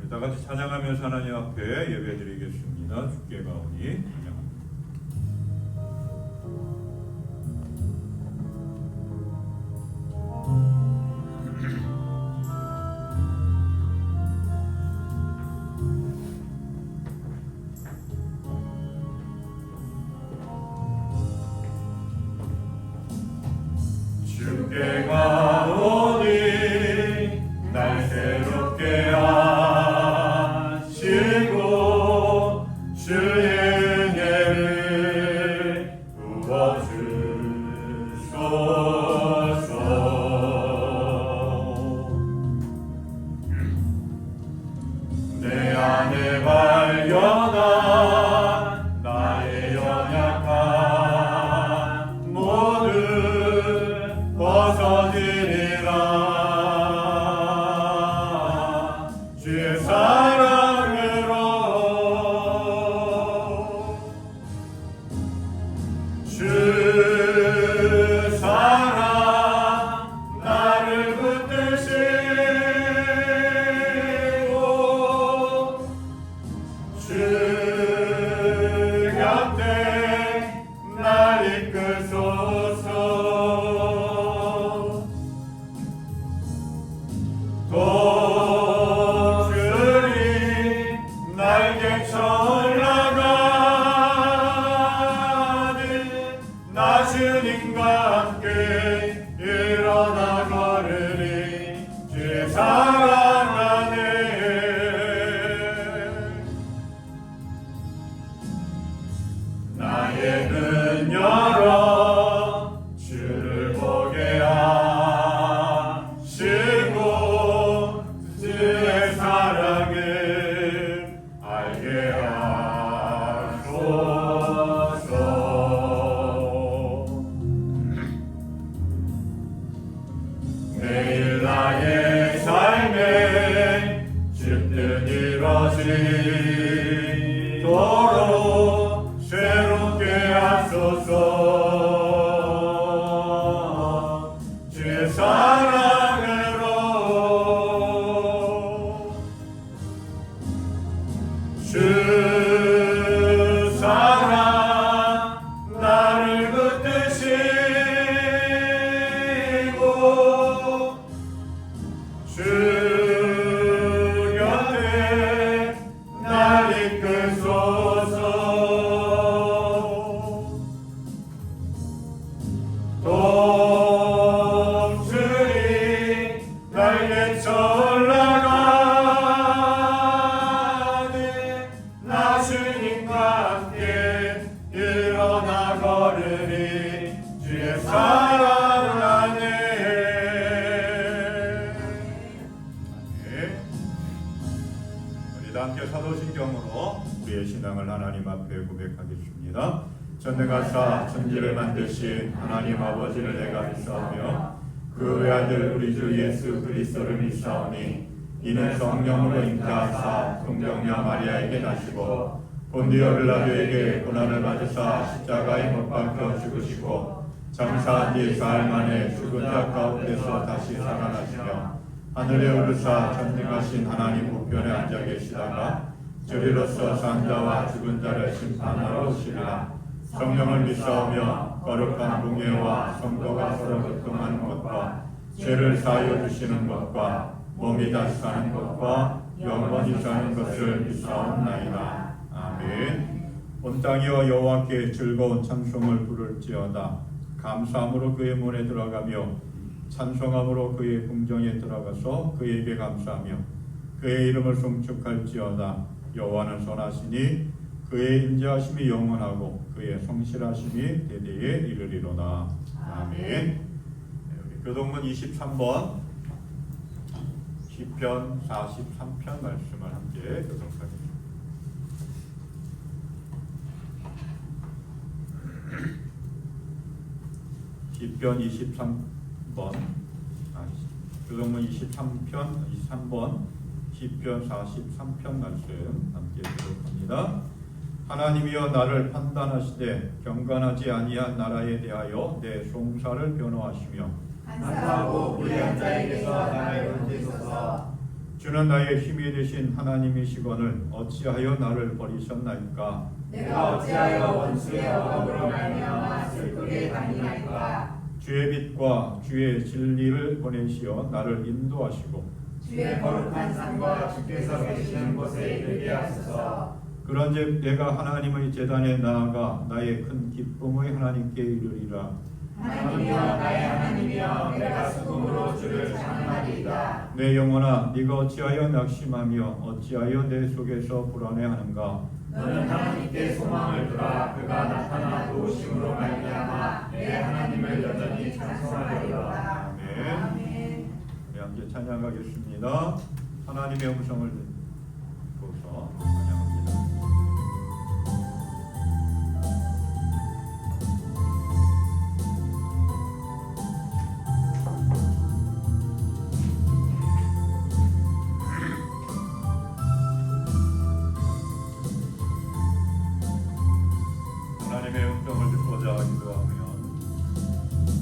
우리 다 같이 찬양하면서 하나님 앞에 예배드리겠습니다. 주께 가오니 찬양합니다. 주께 가오니 날 새롭게 하시고 주의 은혜를 부어주소서. 내 안에 발견한 나의 연약함 모두 벗어지리라. 주의 사랑으로 주 사랑 나를 붙드시고 주 곁에 날 이끄소서. 독수리 날개쳐 올라가듯 나 주님과 함께 일어나 걸으리. 주의 사랑 안에 나의 눈 열어 주를 보게 하시고 주의 사랑을 알게 하소서. 매일 나의 삶에 주뜻 이루어지도록 새롭게 하소서. 주의 사랑으로 주 사랑 나를 붙드시고 주 곁에 날 이끄소서. 독수리 날개쳐 올라가듯 나 주님과 함께 일어나 걸으리. 주의 사랑 안에. 우리 다 함께 사도신경으로 우리의 신앙을 하나님 앞에 고백하겠습니다. 전능하사 천지를 만드신 하나님 아버지를 내가 믿사오며 그 외아들 우리 주 예수 그리스도를 믿사오니 이는 성령으로 잉태하사 동정녀 마리아에게 나시고 본디오 빌라도에게 고난을 받으사 십자가에 못 박혀 죽으시고 장사한 뒤 사흘 만에 죽은 자 가운데서 다시 살아나시며 하늘에 오르사 전능하신 하나님 우편에 앉아 계시다가 저리로서 산 자와 죽은 자를 심판하러 오시리라. 성령을 믿사오며 거룩한 공예와 성도가 서로 교통하는 것과 죄를 사하여 주시는 것과 몸이 다시 사는 것과 영원히 사는 것을 믿사옵나이다. 아멘. 온 땅이여 여호와께 즐거운 찬송을 부를지어다. 감사함으로 그의 문에 들어가며 찬송함으로 그의 궁정에 들어가서 그에게 감사하며 그의 이름을 송축할지어다. 여호와는 선하시니 그의 인자하심이 영원하고 그의 성실하심이 대대에 이르리로다. 아멘. 우리 교동문 23번 시편 43편 말씀을 함께 교독하겠습니다. 시편 23번 교동문 23번 시편 43편 말씀 함께 교독합니다. 하나님이여 나를 판단하시되 경건하지 아니한 나라에 대하여 내 송사를 변호하시며 안사하고 불의한 자에게서 나를 건지소서. 주는 나의 힘이 되신 하나님이시거늘 어찌하여 나를 버리셨나이까? 내가 어찌하여 원수의 억압으로 말미암아 슬프게 다니나이까? 주의 빛과 주의 진리를 보내시어 나를 인도하시고 주의 거룩한 산과 주께서 계시는 곳에 이르게 하소서. 그런즉 내가 하나님의 제단에 나아가 나의 큰 기쁨의 하나님께 이르리라. 하나님이여 나의 하나님이여 내가 수금으로 주를 찬양하리이다. 내 영혼아 네가 어찌하여 낙심하며 어찌하여 내 속에서 불안해하는가? 너는 하나님께 소망을 두라. 그가 나타나 도우심으로 말미암아 내 하나님을 여전히 찬송하리로다. 아멘. 우리 함께 찬양하겠습니다. 하나님의 음성을 듣고서 찬양합니다. 하나님의 음성을 듣고자 기도하면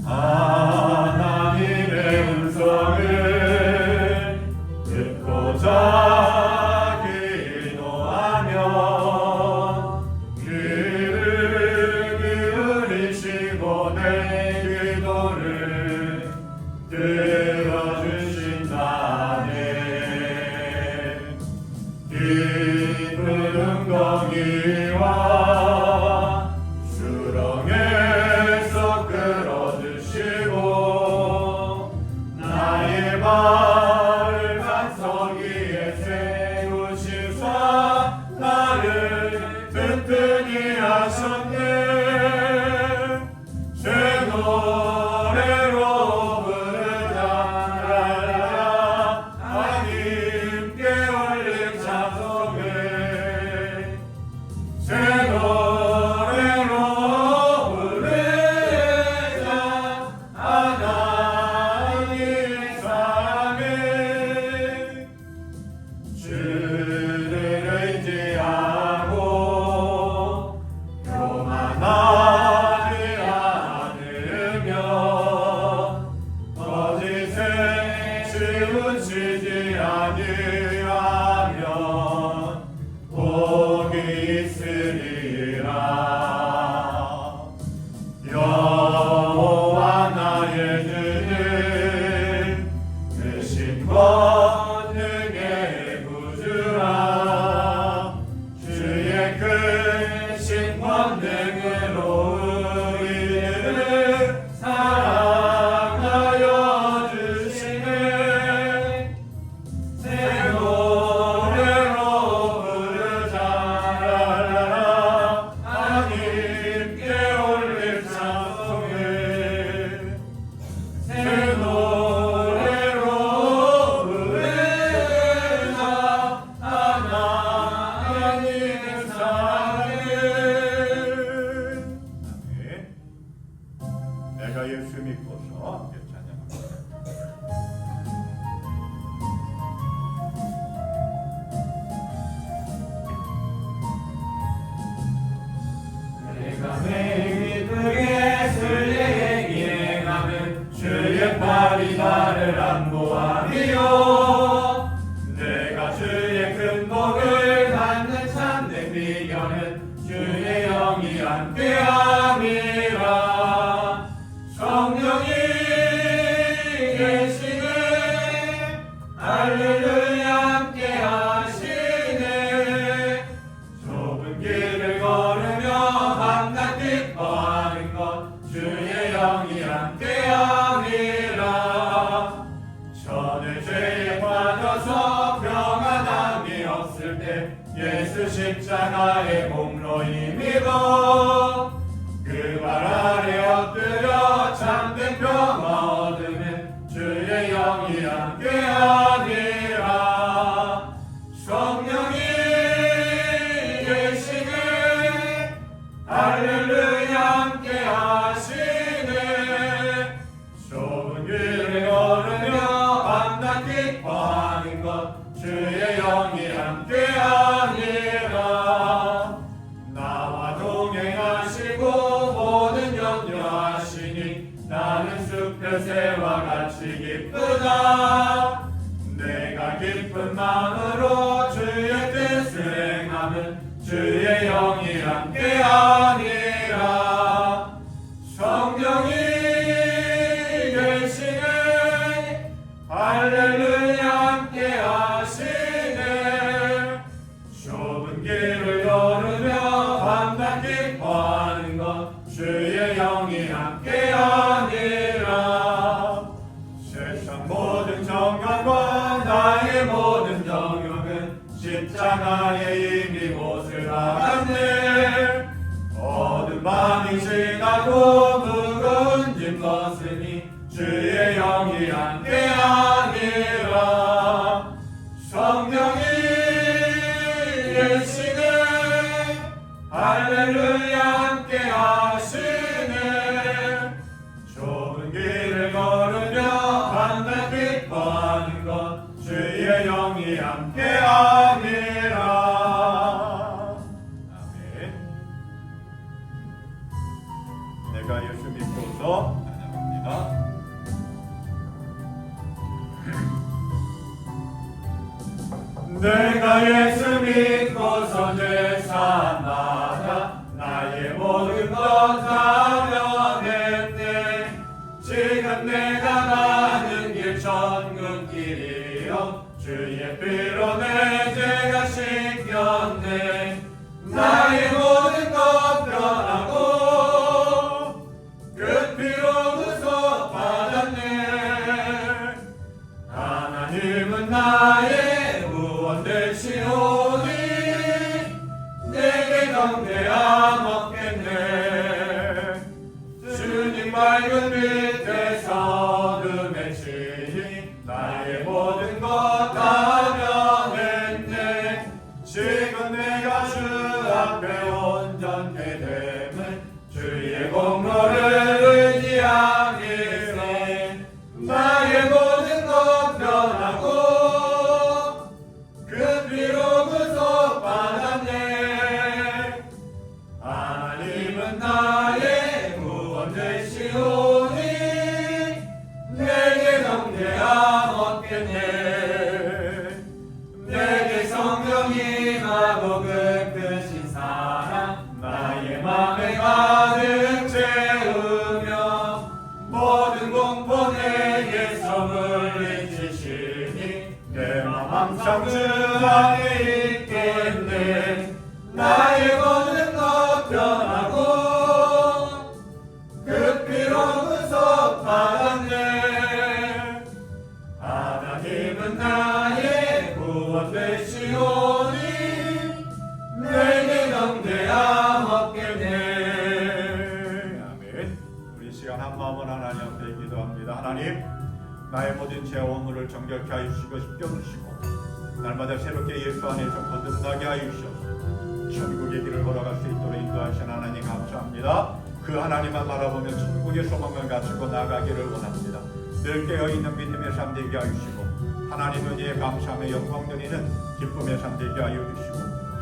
하나님의 음성을 듣고자 기도하면 귀를 기울이시고 내 기도를 들어주신다네. 깊은 은거기와 예수 십자가의 공로 힘입어 그 발 아래 엎드려 참된 평화 얻으면 주의 영이 함께하리라. 성령이 계시네 할렐루야 함께하시네. 좁은 길을 걸으며 밤낮 기뻐하는 것 주의 영이 함께하니라. 나와 동행하시고 모든 염려하시니 나는 숲의 새와 같이 기쁘다. 십자가에 이미 못을 박았네. 어두운 밤이 지나고 무거운 짐 벗으니 주의 영이 함께하니라. 성령이 계시네. 할렐루야 함께하시네. 좁은 길을 걸으며 간다 기뻐하는 것 주의 영이 함께하니라. 아멘. 내가 예수 믿고서 찬양합니다. 내가 예수 믿고서 제사마다 나의 모든 것 다 면했네. 지금 내가 가는 길 천국길이요 주의 피로 내 죄가 씻겼네. 나의 모든 것 변하고 그 피로 구속 받았네. 하나님은 나의 구원 되시오니 내게 경배함 없겠네. 주님 맑은 빛에서 어둠에 치니 나의 모든 것 다 변했네. 지금 내가 주 앞에 온전케 됨은 주의 공로를 의지함이네. 나의 모든 것 변하고 그 피로 구속받았네. 하나님은 나의 구원 되시오니 내게 경배함 얻겠네. 내게 성령이 임하고 그 크신 사랑 나의 맘에 가득 채우며 모든 공포 내게서 물리치시니 내 맘 항상 주 안에 있겠네. 나의 모든 것 변하고 그 피로 구속받았네. 하나님은 나의 구원 되시오니 내게 경배함 얻겠네. 아멘. 우리 시간 한 마음은 하나님 앞에 기도합니다. 하나님, 나의 모든 죄와 오물을 정결케 하여 주시고 씻겨주시고 날마다 새롭게 예수 안에서 거듭나게 하여 주시옵소서. 천국의 길을 걸어갈 수 있도록 인도하신 하나님 감사합니다. 그 하나님만 바라보며 천국의 소망을 가지고 나가기를 원합니다. 늘 깨어있는 믿음의 삶 되게 하여 주시고 하나님 은혜에 감사하며 영광 드리는 기쁨의 삶 되게 하여 주시고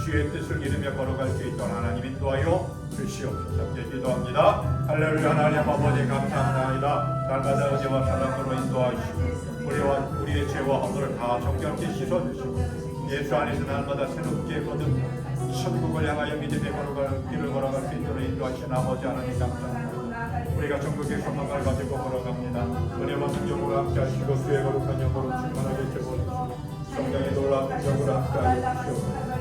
주의 뜻을 이루며 걸어갈 수 있도록 하나님 인도하여 주시옵소서. 기도합니다. 할렐루야. 하나님 아버지 감사합니다. 날마다 은혜와 사랑으로 인도하시고 우리의 죄와 허물을 다 정결케 씻어주시고 예수 안에서 날마다 새롭게 거듭나 천국을 향하여 믿음의 길을 걸어갈 수 있도록 인도하신 아버지 하나님 감사합니다. 우리가 천국의 소망을 가지고 걸어갑니다. 은혜와 성령으로 함께하시고 주의 거룩한 영으로 충만하게 채워주시고 성령의 놀라운 능력으로 함께하여 주시옵소서.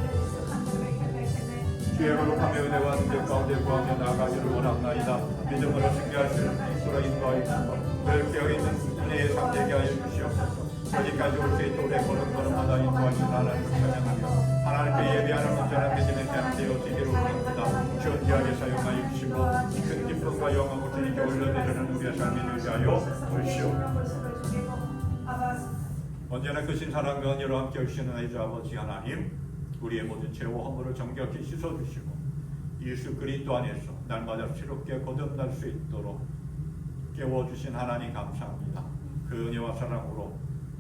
주의 거룩함의 은혜와 능력 가운데 구하며 나아가기를 원합나이다. 믿음으로 승리할 수 있도록 인도하여 주시고 늘 깨어있는 은혜의 삶 되게 하여 주시옵소서. 여기까지 올 수 있도록 내 걸음걸음마다 인도하신 하나님을 찬양하며 하나님께 예배하는 온전한 믿음의 삶 되어지기를 원합니다. 존귀하게 사용하여 주시고 큰 기쁨과 영광을 주님께 올려드리는 우리의 삶이 되게 하여 주시옵소서. 언제나 크신 사랑과 은혜로 함께 하시는 아이주 아버지 하나님, 우리의 모든 죄와 허물을 정결케 씻어주시고 예수 그리스도 안에서 날마다 새롭게 거듭날 수 있도록 깨워주신 하나님 감사합니다. 그 은혜와 사랑으로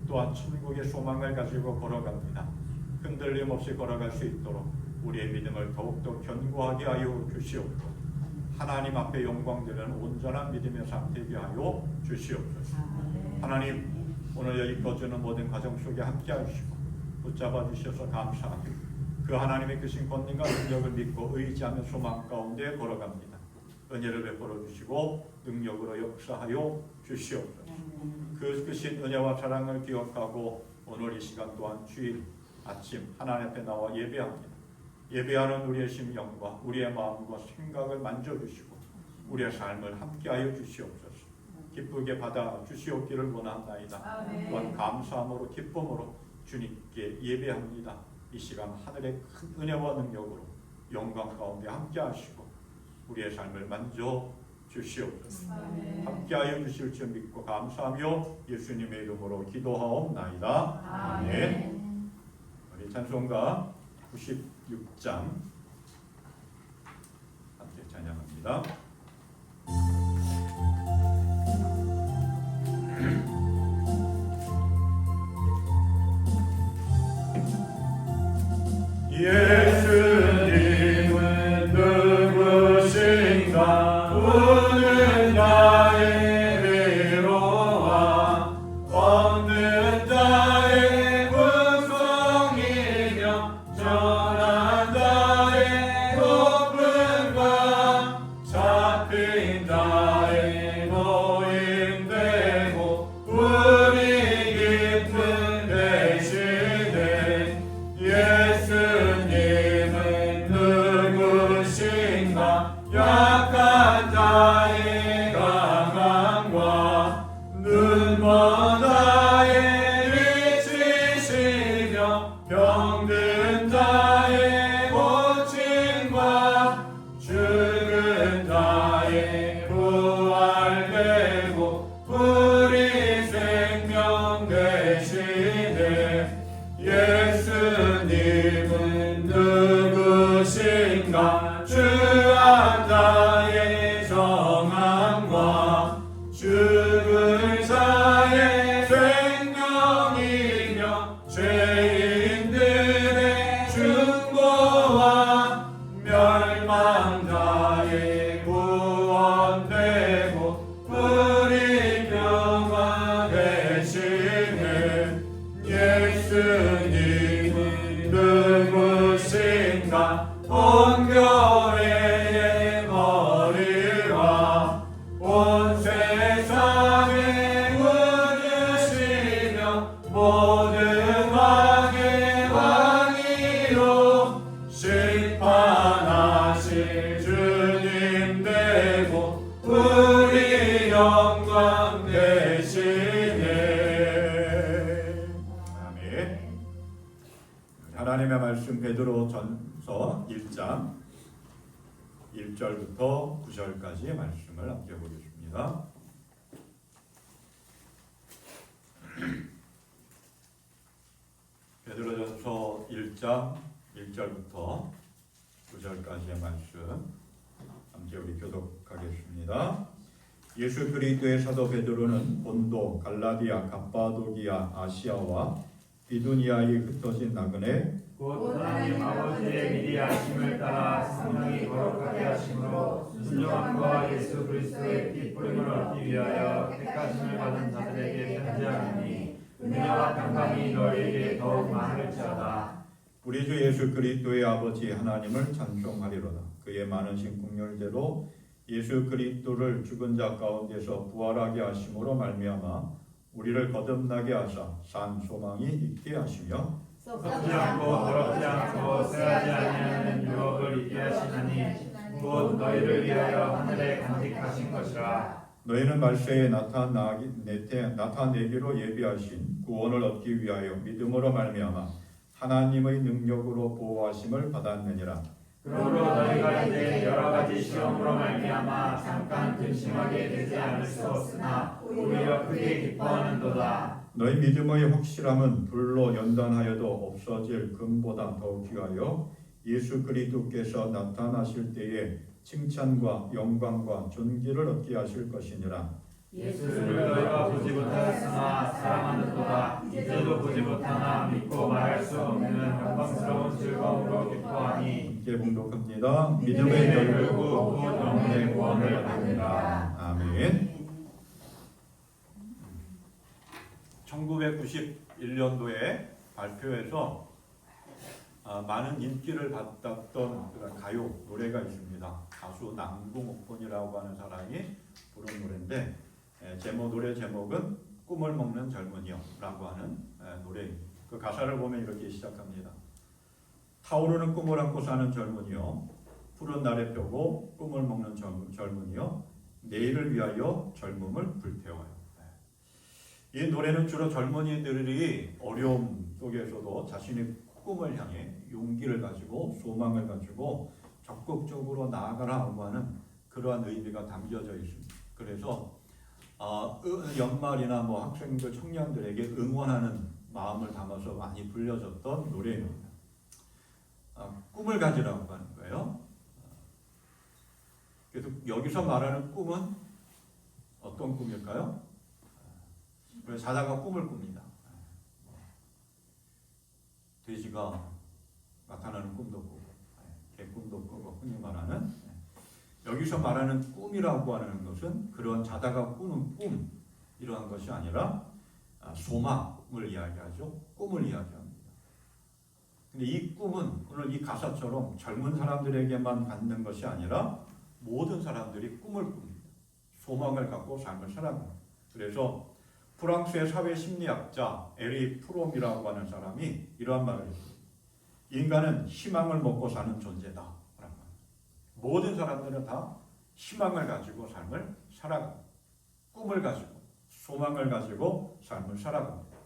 또한 천국의 소망을 가지고 걸어갑니다. 흔들림 없이 걸어갈 수 있도록 우리의 믿음을 더욱더 견고하게 하여 주시옵소서. 하나님 앞에 영광 드리는 온전한 믿음의 삶 되게 하여 주시옵소서. 하나님, 오늘 여기 거주는 모든 가정 속에 함께 하시고 붙잡아 주셔서 감사하며 그 하나님의 크신 권능과 능력을 믿고 의지하며 소망 가운데 걸어갑니다. 은혜를 베풀어 주시고 능력으로 역사하여 주시옵소서. 그 크신 은혜와 사랑을 기억하고 오늘 이 시간 또한 주일 아침 하나님 앞에 나와 예배합니다. 예배하는 우리의 심령과 우리의 마음과 생각을 만져주시고 우리의 삶을 함께하여 주시옵소서. 기쁘게 받아 주시옵기를 원합나이다. 또한 감사함으로 기쁨으로 주님께 예배합니다. 이 시간 하늘의 큰 은혜와 능력으로 영광 가운데 함께 하시고 우리의 삶을 만져 주시옵소서. 함께하여 주실 줄 믿고 감사하며 예수님의 이름으로 기도하옵나이다. 아멘. 우리 찬송가 96장 함께 찬양합니다. 예수님은 누구신가 우는 자의 위로와 없는 자의 구성이며 전한 자의 높음과 잡힌 자의 노임되고 우리 깊은 대신에 예수님은 누구신가 약한 자의 강함과 눈먼 자의 위치시며 병든 자의 고침과 죽은 자의 부활되고 우리 생명 되시네 예수님은 누구신가 주한 자의 정함과 죽은 자의 생명이며 죄인들의 중보와 멸망자의 구원되고 우리 평화되시네 예수님은 누구신가 온 교회의 머리와 온 세상의 원주시며 모든 왕의 왕이요 심판하실 주님 되고 우리 영광 되시네. 아멘. 하나님의 말씀 베드로전서 1장 1절부터 9절까지의 말씀을 함께 보겠습니다. 베드로전서 1장 1절부터 9절까지의 말씀 함께 우리 교독하겠습니다. 예수 그리스도의 사도 베드로는 본도, 갈라디아, 갑바도기아, 아시아와 비두니아에 흩어진 나그네 곧 하나님 아버지의 미리 하심을 따라 성령이 거룩하게 하심으로 순종함과 예수 그리스도의 피 뿌림을 얻기 위하여 택하심을 받은 자들에게 편지하노니 은혜와 평강이 너희에게 더욱 많을지어다. 우리 주 예수 그리스도의 아버지 하나님을 찬송하리로다. 그의 많으신 긍휼대로 예수 그리스도를 죽은 자 가운데서 부활하게 하심으로 말미암아 우리를 거듭나게 하사 산 소망이 있게 하시며 썩지 않고 더럽지 않고 쇠하지 아니하는 유업을 있게 하시나니 곧 너희를 위하여 하늘에 간직하신 것이라. 너희는 말세에 나타내기로 예비하신 구원을 얻기 위하여 믿음으로 말미암아 하나님의 능력으로 보호하심을 받았느니라. 그러므로 너희가 이제 여러 가지 시험으로 말미암아 잠깐 근심하게 되지 않을 수 없으나 오히려 크게 기뻐하는도다. 너희 믿음의 확실함은 불로 연단하여도 없어질 금보다 더욱 귀하여 예수 그리스도께서 나타나실 때에 칭찬과 영광과 존귀를 얻게 하실 것이니라. 예수를 너희가 보지 못하였으나 사랑하는도다. 이제도 보지 못하나 믿고 말할 수 없는 영광스러운 즐거움으로 기뻐하니. 함께 봉독합니다. 믿음의 결국 곧 영혼의 구원을 얻느니라. 아멘. 1991년도에 발표해서 많은 인기를 받았던 가요 노래가 있습니다. 가수 남궁옥본이라고 하는 사람이 부른 노래인데 노래 제목은 꿈을 먹는 젊은이요라고 하는 노래입니다. 그 가사를 보면 이렇게 시작합니다. 타오르는 꿈을 안고 사는 젊은이요, 푸른 날의 펴고 꿈을 먹는 젊은이요, 내일을 위하여 젊음을 불태워요. 이 노래는 주로 젊은이들이 어려움 속에서도 자신이 꿈을 향해 용기를 가지고 소망을 가지고 적극적으로 나아가라고 하는 그러한 의미가 담겨져 있습니다. 그래서 연말이나 뭐 학생들, 청년들에게 응원하는 마음을 담아서 많이 불려졌던 노래입니다. 꿈을 가지라고 하는 거예요. 그래서 여기서 말하는 꿈은 어떤 꿈일까요? 그래서 자다가 꿈을 꿉니다. 돼지가 나타나는 꿈도 꾸고 개꿈도 꾸고 흔히 말하는 여기서 말하는 꿈이라고 하는 것은 그런 자다가 꾸는 꿈 이러한 것이 아니라 소망을 이야기하죠. 꿈을 이야기합니다. 근데 이 꿈은 오늘 이 가사처럼 젊은 사람들에게만 갖는 것이 아니라 모든 사람들이 꿈을 꿉니다. 소망을 갖고 삶을 살아갑니다. 그래서 프랑스의 사회 심리학자 에리 프롬이라고 하는 사람이 이러한 말을 했습니다. 인간은 희망을 먹고 사는 존재다. 모든 사람들은 다 희망을 가지고 삶을 살아갑니다. 꿈을 가지고 소망을 가지고 삶을 살아갑니다.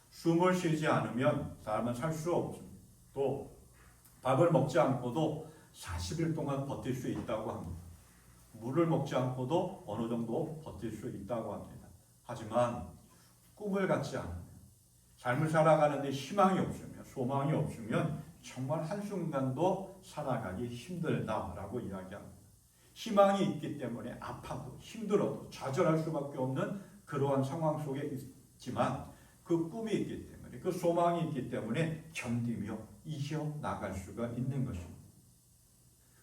숨을 쉬지 않으면 사람은 살 수 없습니다. 또 밥을 먹지 않고도 40일 동안 버틸 수 있다고 합니다. 물을 먹지 않고도 어느 정도 버틸 수 있다고 합니다. 하지만 꿈을 갖지 않으면 삶을 살아가는데 희망이 없으면 소망이 없으면 정말 한순간도 살아가기 힘들다라고 이야기합니다. 희망이 있기 때문에 아파도 힘들어도 좌절할 수밖에 없는 그러한 상황 속에 있지만 그 꿈이 있기 때문에 그 소망이 있기 때문에 견디며 이겨나갈 수가 있는 것입니다.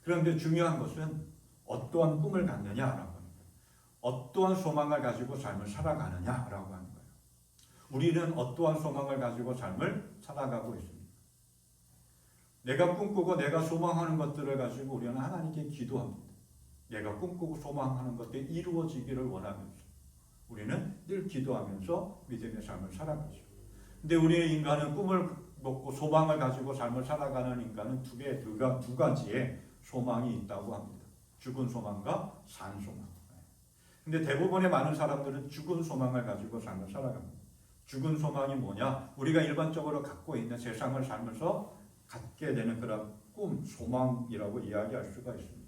그런데 중요한 것은 어떠한 꿈을 갖느냐라고 하는 거예요. 어떠한 소망을 가지고 삶을 살아가느냐라고 하는 거예요. 우리는 어떠한 소망을 가지고 삶을 살아가고 있습니다. 내가 꿈꾸고 내가 소망하는 것들을 가지고 우리는 하나님께 기도합니다. 내가 꿈꾸고 소망하는 것들이 이루어지기를 원하면서 우리는 늘 기도하면서 믿음의 삶을 살아가죠. 근데 우리의 인간은 꿈을 먹고 소망을 가지고 삶을 살아가는 인간은 두 가지의 소망이 있다고 합니다. 죽은 소망과 산 소망. 근데 대부분의 많은 사람들은 죽은 소망을 가지고 삶을 살아갑니다. 죽은 소망이 뭐냐? 우리가 일반적으로 갖고 있는 세상을 살면서 갖게 되는 그런 꿈, 소망이라고 이야기할 수가 있습니다.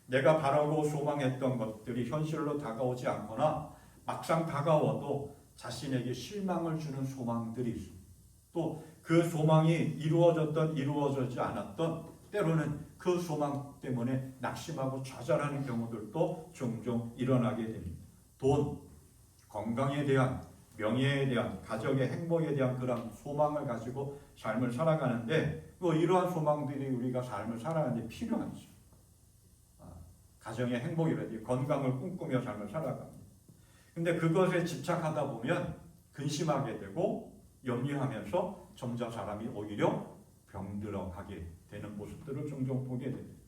내가 바라고 소망했던 것들이 현실로 다가오지 않거나 막상 다가와도 자신에게 실망을 주는 소망들이 있습니다. 또 그 소망이 이루어지지 않았던 때로는 그 소망 때문에 낙심하고 좌절하는 경우들도 종종 일어나게 됩니다. 돈, 건강에 대한, 명예에 대한, 가정의 행복에 대한 그런 소망을 가지고 삶을 살아가는데 이러한 소망들이 우리가 삶을 살아가는데 필요하죠. 가정의 행복이라든지 건강을 꿈꾸며 삶을 살아갑니다. 근데 그것에 집착하다 보면 근심하게 되고 염려하면서 점점 사람이 오히려 병들어가게 되는 모습들을 종종 보게 됩니다.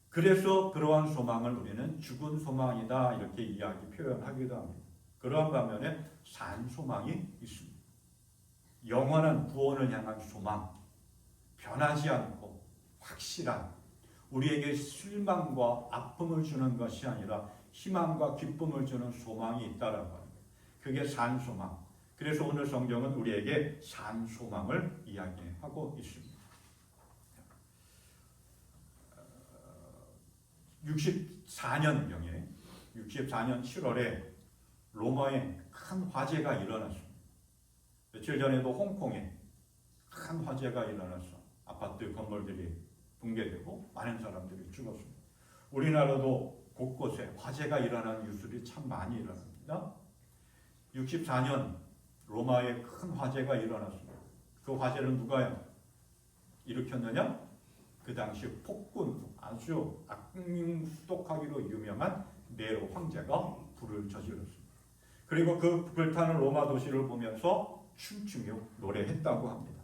그래서 그러한 소망을 우리는 죽은 소망이다 이렇게 표현하기도 합니다. 그러한 반면에 산 소망이 있습니다. 영원한 구원을 향한 소망, 변하지 않고 확실한 우리에게 실망과 아픔을 주는 것이 아니라 희망과 기쁨을 주는 소망이 있다라고 합니다. 그게 산 소망. 그래서 오늘 성경은 우리에게 산 소망을 이야기하고 있습니다. 64년경에 64년 7월에 로마에 큰 화재가 일어났습니다. 며칠 전에도 홍콩에 큰 화재가 일어나서 아파트 건물들이 붕괴되고 많은 사람들이 죽었습니다. 우리나라도 곳곳에 화재가 일어나는 뉴스들이 참 많이 일어납니다. 64년 로마에 큰 화재가 일어났습니다. 그 화재를 누가 일으켰느냐? 그 당시 폭군, 아주 악명수독하기로 유명한 네로 황제가 불을 저질렀습니다. 그리고 그 불타는 로마 도시를 보면서 춤추며 노래했다고 합니다.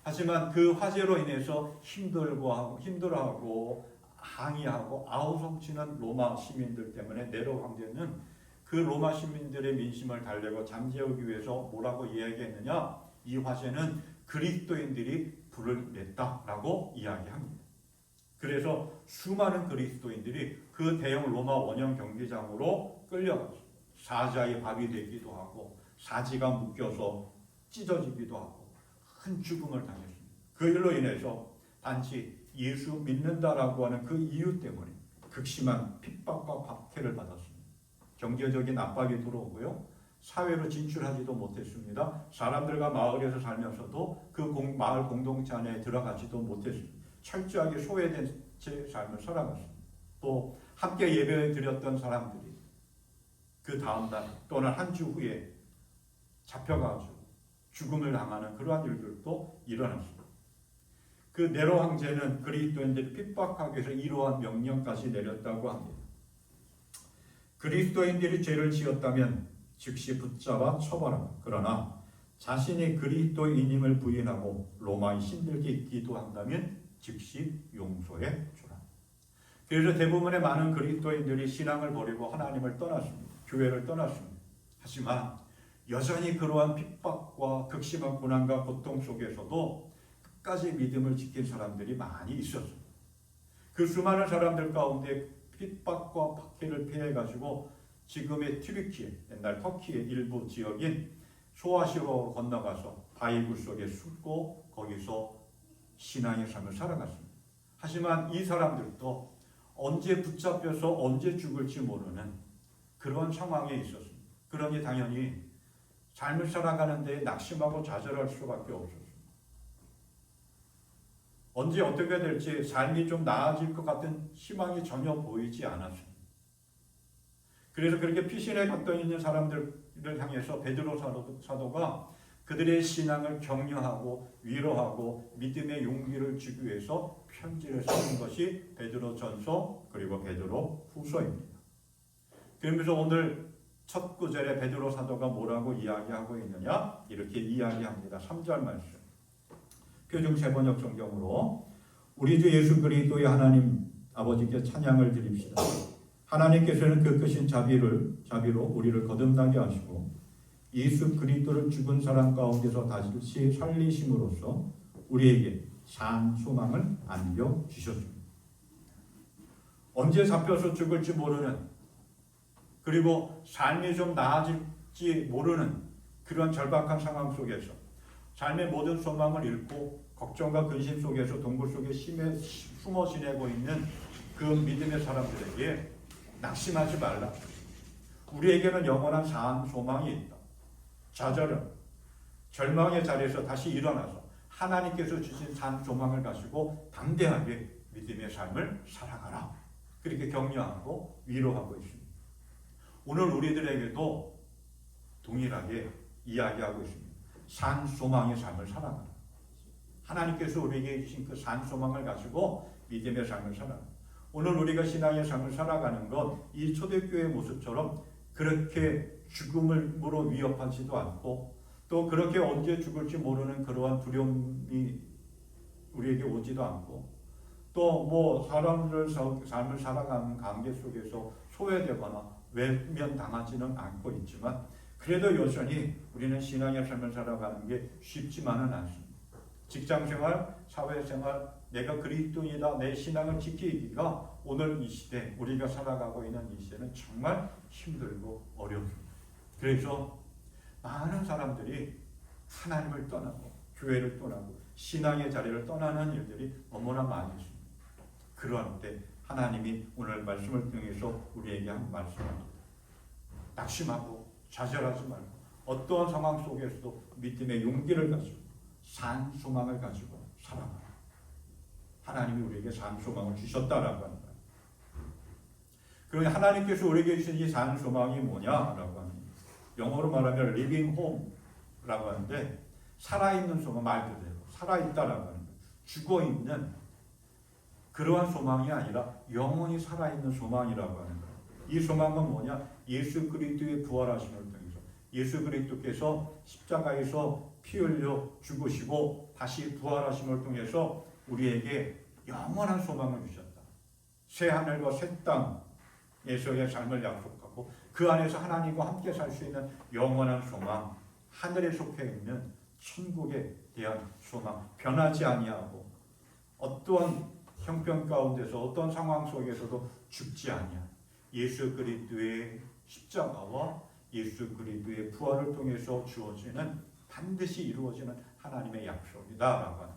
하지만 그 화재로 인해서 힘들어하고 항의하고 아우성치는 로마 시민들 때문에 네로 황제는 그 로마 시민들의 민심을 달래고 잠재우기 위해서 뭐라고 이야기했느냐? 이 화재는 그리스도인들이 불을 냈다라고 이야기합니다. 그래서 수많은 그리스도인들이 그 대형 로마 원형 경기장으로 끌려갔습니다. 사자의 밥이 되기도 하고 사지가 묶여서 찢어지기도 하고 큰 죽음을 당했습니다. 그 일로 인해서 단지 예수 믿는다라고 하는 그 이유 때문에 극심한 핍박과 박해를 받았습니다. 경제적인 압박이 들어오고요. 사회로 진출하지도 못했습니다. 사람들과 마을에서 살면서도 그 마을 공동체 안에 들어가지도 못했습니다. 철저하게 소외된 채 삶을 살아갔습니다. 또 함께 예배 드렸던 사람들이 그 다음 날 또는 한 주 후에 잡혀가지고 죽음을 당하는 그러한 일들도 일어났습니다. 그 네로 황제는 그리스도인들을 핍박하기 위해서 이러한 명령까지 내렸다고 합니다. 그리스도인들이 죄를 지었다면 즉시 붙잡아 처벌하라. 그러나 자신이 그리스도인임을 부인하고 로마의 신들께 기도한다면 즉시 용서해 주라. 그래서 대부분의 많은 그리스도인들이 신앙을 버리고 하나님을 떠났습니다. 교회를 떠났습니다. 하지만 여전히 그러한 핍박과 극심한 고난과 고통 속에서도 끝까지 믿음을 지킨 사람들이 많이 있었습니다. 그 수많은 사람들 가운데 핍박과 박해를 피해가지고 지금의 튀르키예, 옛날 터키의 일부 지역인 소아시아로 건너가서 바위굴 속에 숨고 거기서 신앙의 삶을 살아갔습니다. 하지만 이 사람들도 언제 붙잡혀서 언제 죽을지 모르는 그런 상황에 있었습니다. 그러니 당연히 삶을 살아가는 데 낙심하고 좌절할 수밖에 없었습니다. 언제 어떻게 될지 삶이 좀 나아질 것 같은 희망이 전혀 보이지 않았습니다. 그래서 그렇게 피신에 갇혀 있는 사람들을 향해서 베드로 사도가 그들의 신앙을 격려하고 위로하고 믿음의 용기를 주기 위해서 편지를 쓰는 것이 베드로전서 그리고 베드로 후서입니다. 그러면서 오늘 첫 구절에 베드로 사도가 뭐라고 이야기하고 있느냐? 이렇게 이야기합니다. 3절 말씀. 표준 세번역 성경으로 우리 주 예수 그리스도의 하나님 아버지께 찬양을 드립시다. 하나님께서는 그 크신 자비로 우리를 거듭나게 하시고 예수 그리스도를 죽은 사람 가운데서 다시 살리심으로써 우리에게 산 소망을 안겨주셨습니다. 언제 잡혀서 죽을지 모르는 그리고 삶이 좀 나아질지 모르는 그런 절박한 상황 속에서 삶의 모든 소망을 잃고 걱정과 근심 속에서 동굴 속에 숨어 지내고 있는 그 믿음의 사람들에게 낙심하지 말라. 우리에게는 영원한 산 소망이 있다. 좌절은 절망의 자리에서 다시 일어나서 하나님께서 주신 산 소망을 가지고 담대하게 믿음의 삶을 살아가라. 그렇게 격려하고 위로하고 있습니다. 오늘 우리들에게도 동일하게 이야기하고 있습니다. 산 소망의 삶을 살아가라. 하나님께서 우리에게 주신 그 산 소망을 가지고 믿음의 삶을 살아가라. 오늘 우리가 신앙의 삶을 살아가는 것, 이 초대교회의 모습처럼 그렇게 죽음으로 위협하지도 않고 또 그렇게 언제 죽을지 모르는 그러한 두려움이 우리에게 오지도 않고 또 뭐 사람들 삶을 살아가는 관계 속에서 소외되거나 외면당하지는 않고 있지만 그래도 여전히 우리는 신앙의 삶을 살아가는 게 쉽지만은 않습니다. 직장생활, 사회생활, 내가 그리스도인이다, 내 신앙을 지키기가 오늘 이 시대, 우리가 살아가고 있는 이 시대는 정말 힘들고 어렵습니다. 그래서 많은 사람들이 하나님을 떠나고 교회를 떠나고 신앙의 자리를 떠나는 일들이 너무나 많이 있습니다. 그러한 때 하나님이 오늘 말씀을 통해서 우리에게 한 말씀입니다. 낙심하고 좌절하지 말고 어떠한 상황 속에서도 믿음의 용기를 가지고 산 소망을 가지고 살아가라. 하나님이 우리에게 산 소망을 주셨다라고 하는 거예요. 그러니 하나님께서 우리에게 주신 이 산 소망이 뭐냐라고 하는 거예요. 영어로 말하면 living home라고 하는데 살아있는 소망, 말 그대로 살아있다라고 하는 거예요. 죽어있는 그러한 소망이 아니라 영원히 살아있는 소망이라고 하는 거예요. 이 소망은 뭐냐? 예수 그리스도의 부활하심을 통해서 예수 그리스도께서 십자가에서 피 흘려 죽으시고 다시 부활하심을 통해서 우리에게 영원한 소망을 주셨다. 새 하늘과 새 땅에서의 삶을 약속하고 그 안에서 하나님과 함께 살 수 있는 영원한 소망, 하늘에 속해 있는 천국에 대한 소망, 변하지 아니하고 어떠한 형편 가운데서 어떤 상황 속에서도 죽지 아니한 예수 그리스도의 십자가와 예수 그리스도의 부활을 통해서 주어지는 반드시 이루어지는 하나님의 약속이다라고 하는 거예요.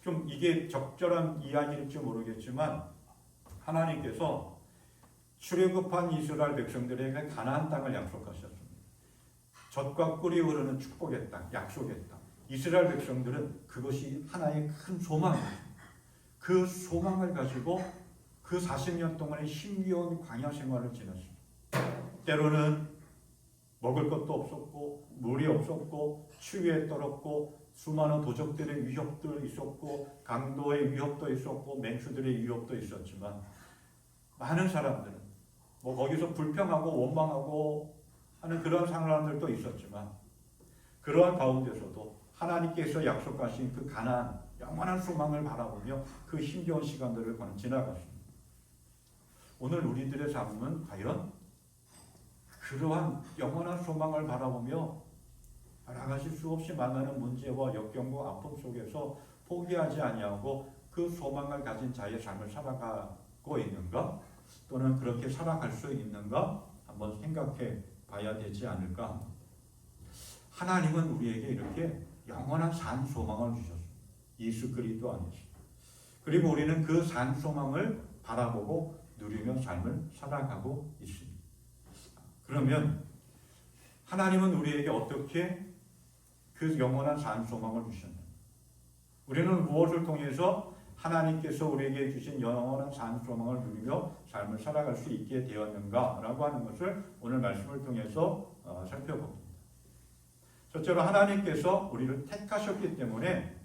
좀 이게 적절한 이야기일지 모르겠지만 하나님께서 출애굽한 이스라엘 백성들에게 가나안 땅을 약속하셨습니다. 젖과 꿀이 흐르는 축복의 땅, 약속의 땅. 이스라엘 백성들은 그것이 하나의 큰 소망이었습니다. 그 소망을 가지고 그 40년 동안의 힘겨운 광야 생활을 지냈습니다. 때로는 먹을 것도 없었고 물이 없었고 추위에 떨었고 수많은 도적들의 위협도 있었고 강도의 위협도 있었고 맹수들의 위협도 있었지만 많은 사람들은 거기서 불평하고 원망하고 하는 그런 사람들도 있었지만 그러한 가운데서도 하나님께서 약속하신 그 가나안 영원한 소망을 바라보며 그 힘겨운 시간들을 지나갔습니다. 오늘 우리들의 삶은 과연 그러한 영원한 소망을 바라보며 알아가실 수 없이 만나는 문제와 역경과 아픔 속에서 포기하지 아니하고 그 소망을 가진 자의 삶을 살아가고 있는가? 또는 그렇게 살아갈 수 있는가? 한번 생각해 봐야 되지 않을까? 하나님은 우리에게 이렇게 영원한 산 소망을 주셨습니다. 예수 그리스도 안에서. 그리고 우리는 그 산 소망을 바라보고 누리며 삶을 살아가고 있습니다. 그러면 하나님은 우리에게 어떻게 그 영원한 산 소망을 주셨는가? 우리는 무엇을 통해서 하나님께서 우리에게 주신 영원한 산 소망을 누리며 삶을 살아갈 수 있게 되었는가라고 하는 것을 오늘 말씀을 통해서 살펴봅니다. 첫째로 하나님께서 우리를 택하셨기 때문에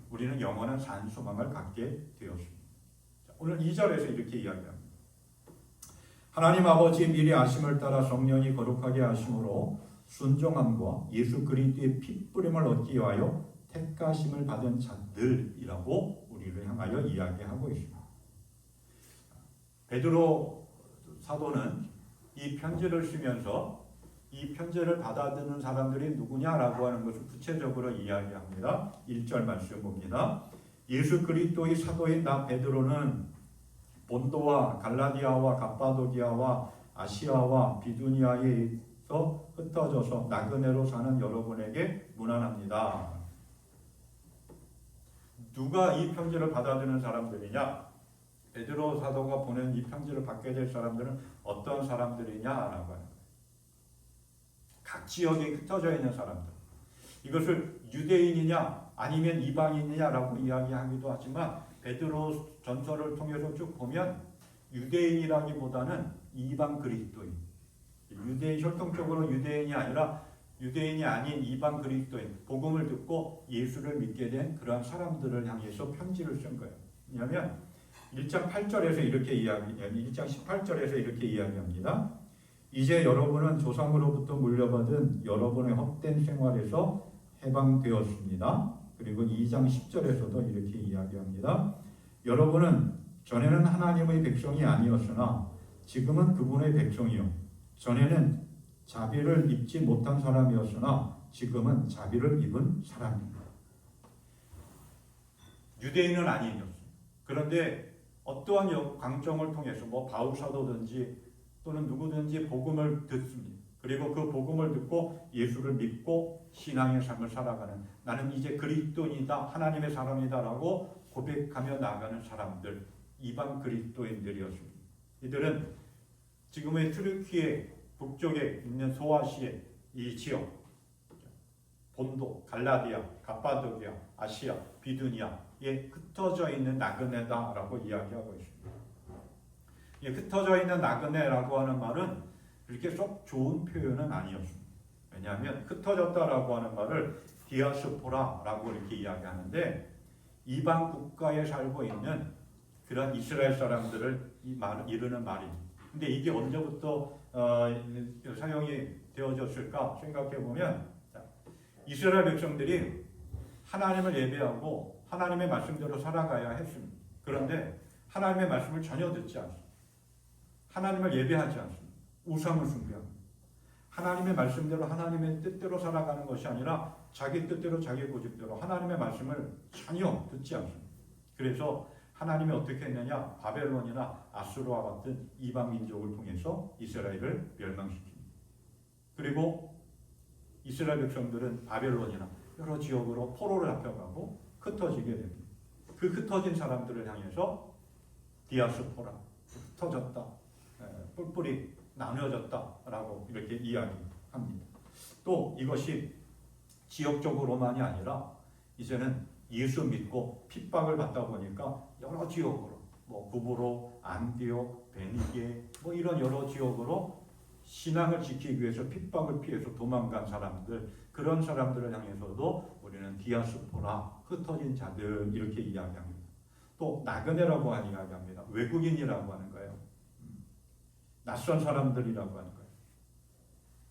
우리는 영원한 산 소망을 갖게 되었습니다. 오늘 2절에서 이렇게 이야기합니다. 하나님 아버지의 미리 아심을 따라 성령이 거룩하게 하심으로 순종함과 예수 그리스도의 핏부림을 얻기 위하여 택하심을 받은 자들이라고 우리를 향하여 이야기하고 있습니다. 베드로 사도는 이 편지를 쓰면서 이 편지를 받아들이는 사람들이 누구냐라고 하는 것을 구체적으로 이야기합니다. 1절 말씀 봅니다. 예수 그리스도의 사도인 나 베드로는 본도와 갈라디아와 갑바도기아와 아시아와 비두니아에서 흩어져서 나그네로 사는 여러분에게 문안합니다. 누가 이 편지를 받아들이는 사람들이냐? 베드로 사도가 보낸 이 편지를 받게 될 사람들은 어떤 사람들이냐라고 하는 거예요. 각 지역에 흩어져 있는 사람들. 이것을 유대인이냐 아니면 이방인이냐라고 이야기하기도 하지만 베드로 전서를 통해서 쭉 보면 유대인이라기보다는 이방 그리스도인. 유대인 혈통적으로 유대인이 아니라 유대인이 아닌 이방 그리스도인, 복음을 듣고 예수를 믿게 된 그러한 사람들을 향해서 편지를 쓴 거예요. 왜냐하면 1장 8절에서 이렇게 1장 18절에서 이렇게 이야기합니다. 이제 여러분은 조상으로부터 물려받은 여러분의 헛된 생활에서 해방되었습니다. 그리고 2장 10절에서도 이렇게 이야기합니다. 여러분은 전에는 하나님의 백성이 아니었으나 지금은 그분의 백성이요. 전에는 자비를 입지 못한 사람이었으나 지금은 자비를 입은 사람입니다. 유대인은 아니었어요. 그런데 어떠한 광정을 통해서 바울 사도든지 또는 누구든지 복음을 듣습니다. 그리고 그 복음을 듣고 예수를 믿고 신앙의 삶을 살아가는 나는 이제 그리스도인이다, 하나님의 사람이다라고 고백하며 나가는 사람들, 이방 그리스도인들이었습니다. 이들은 지금의 트르키예 북쪽에 있는 소아시아 이 지역, 본도, 갈라디아, 갑바도기아, 아시아, 비두니아에 흩어져 있는 나그네다라고 이야기하고 있습니다. 이 흩어져 있는 나그네라고 하는 말은 그렇게 썩 좋은 표현은 아니었습니다. 왜냐하면 흩어졌다라고 하는 말을 디아스포라라고 이렇게 이야기하는데 이방 국가에 살고 있는 그런 이스라엘 사람들을 이르는 말입니다. 근데 이게 언제부터 사용이 되어졌을까 생각해 보면 이스라엘 백성들이 하나님을 예배하고 하나님의 말씀대로 살아가야 했습니다. 그런데 하나님의 말씀을 전혀 듣지 않습니다. 하나님을 예배하지 않습니다. 우상을 숭배합니다. 하나님의 말씀대로 하나님의 뜻대로 살아가는 것이 아니라 자기 뜻대로 자기 고집대로 하나님의 말씀을 전혀 듣지 않습니다. 그래서 하나님이 어떻게 했느냐? 바벨론이나 아수르와 같은 이방 민족을 통해서 이스라엘을 멸망시킵니다. 그리고 이스라엘 백성들은 바벨론이나 여러 지역으로 포로를 잡혀가고 흩어지게 됩니다. 그 흩어진 사람들을 향해서 디아스포라, 흩어졌다, 뿔뿔이 나뉘어졌다라고 이렇게 이야기합니다. 또 이것이 지역적으로만이 아니라 이제는 예수 믿고 핍박을 받다 보니까 여러 지역으로 구브로, 안디옥, 베니게 이런 여러 지역으로 신앙을 지키기 위해서 핍박을 피해서 도망간 사람들, 그런 사람들을 향해서도 우리는 디아스포라, 흩어진 자들 이렇게 이야기합니다. 또 나그네라고 이야기합니다. 외국인이라고 하는 거예요. 낯선 사람들이라고 하는 거예요.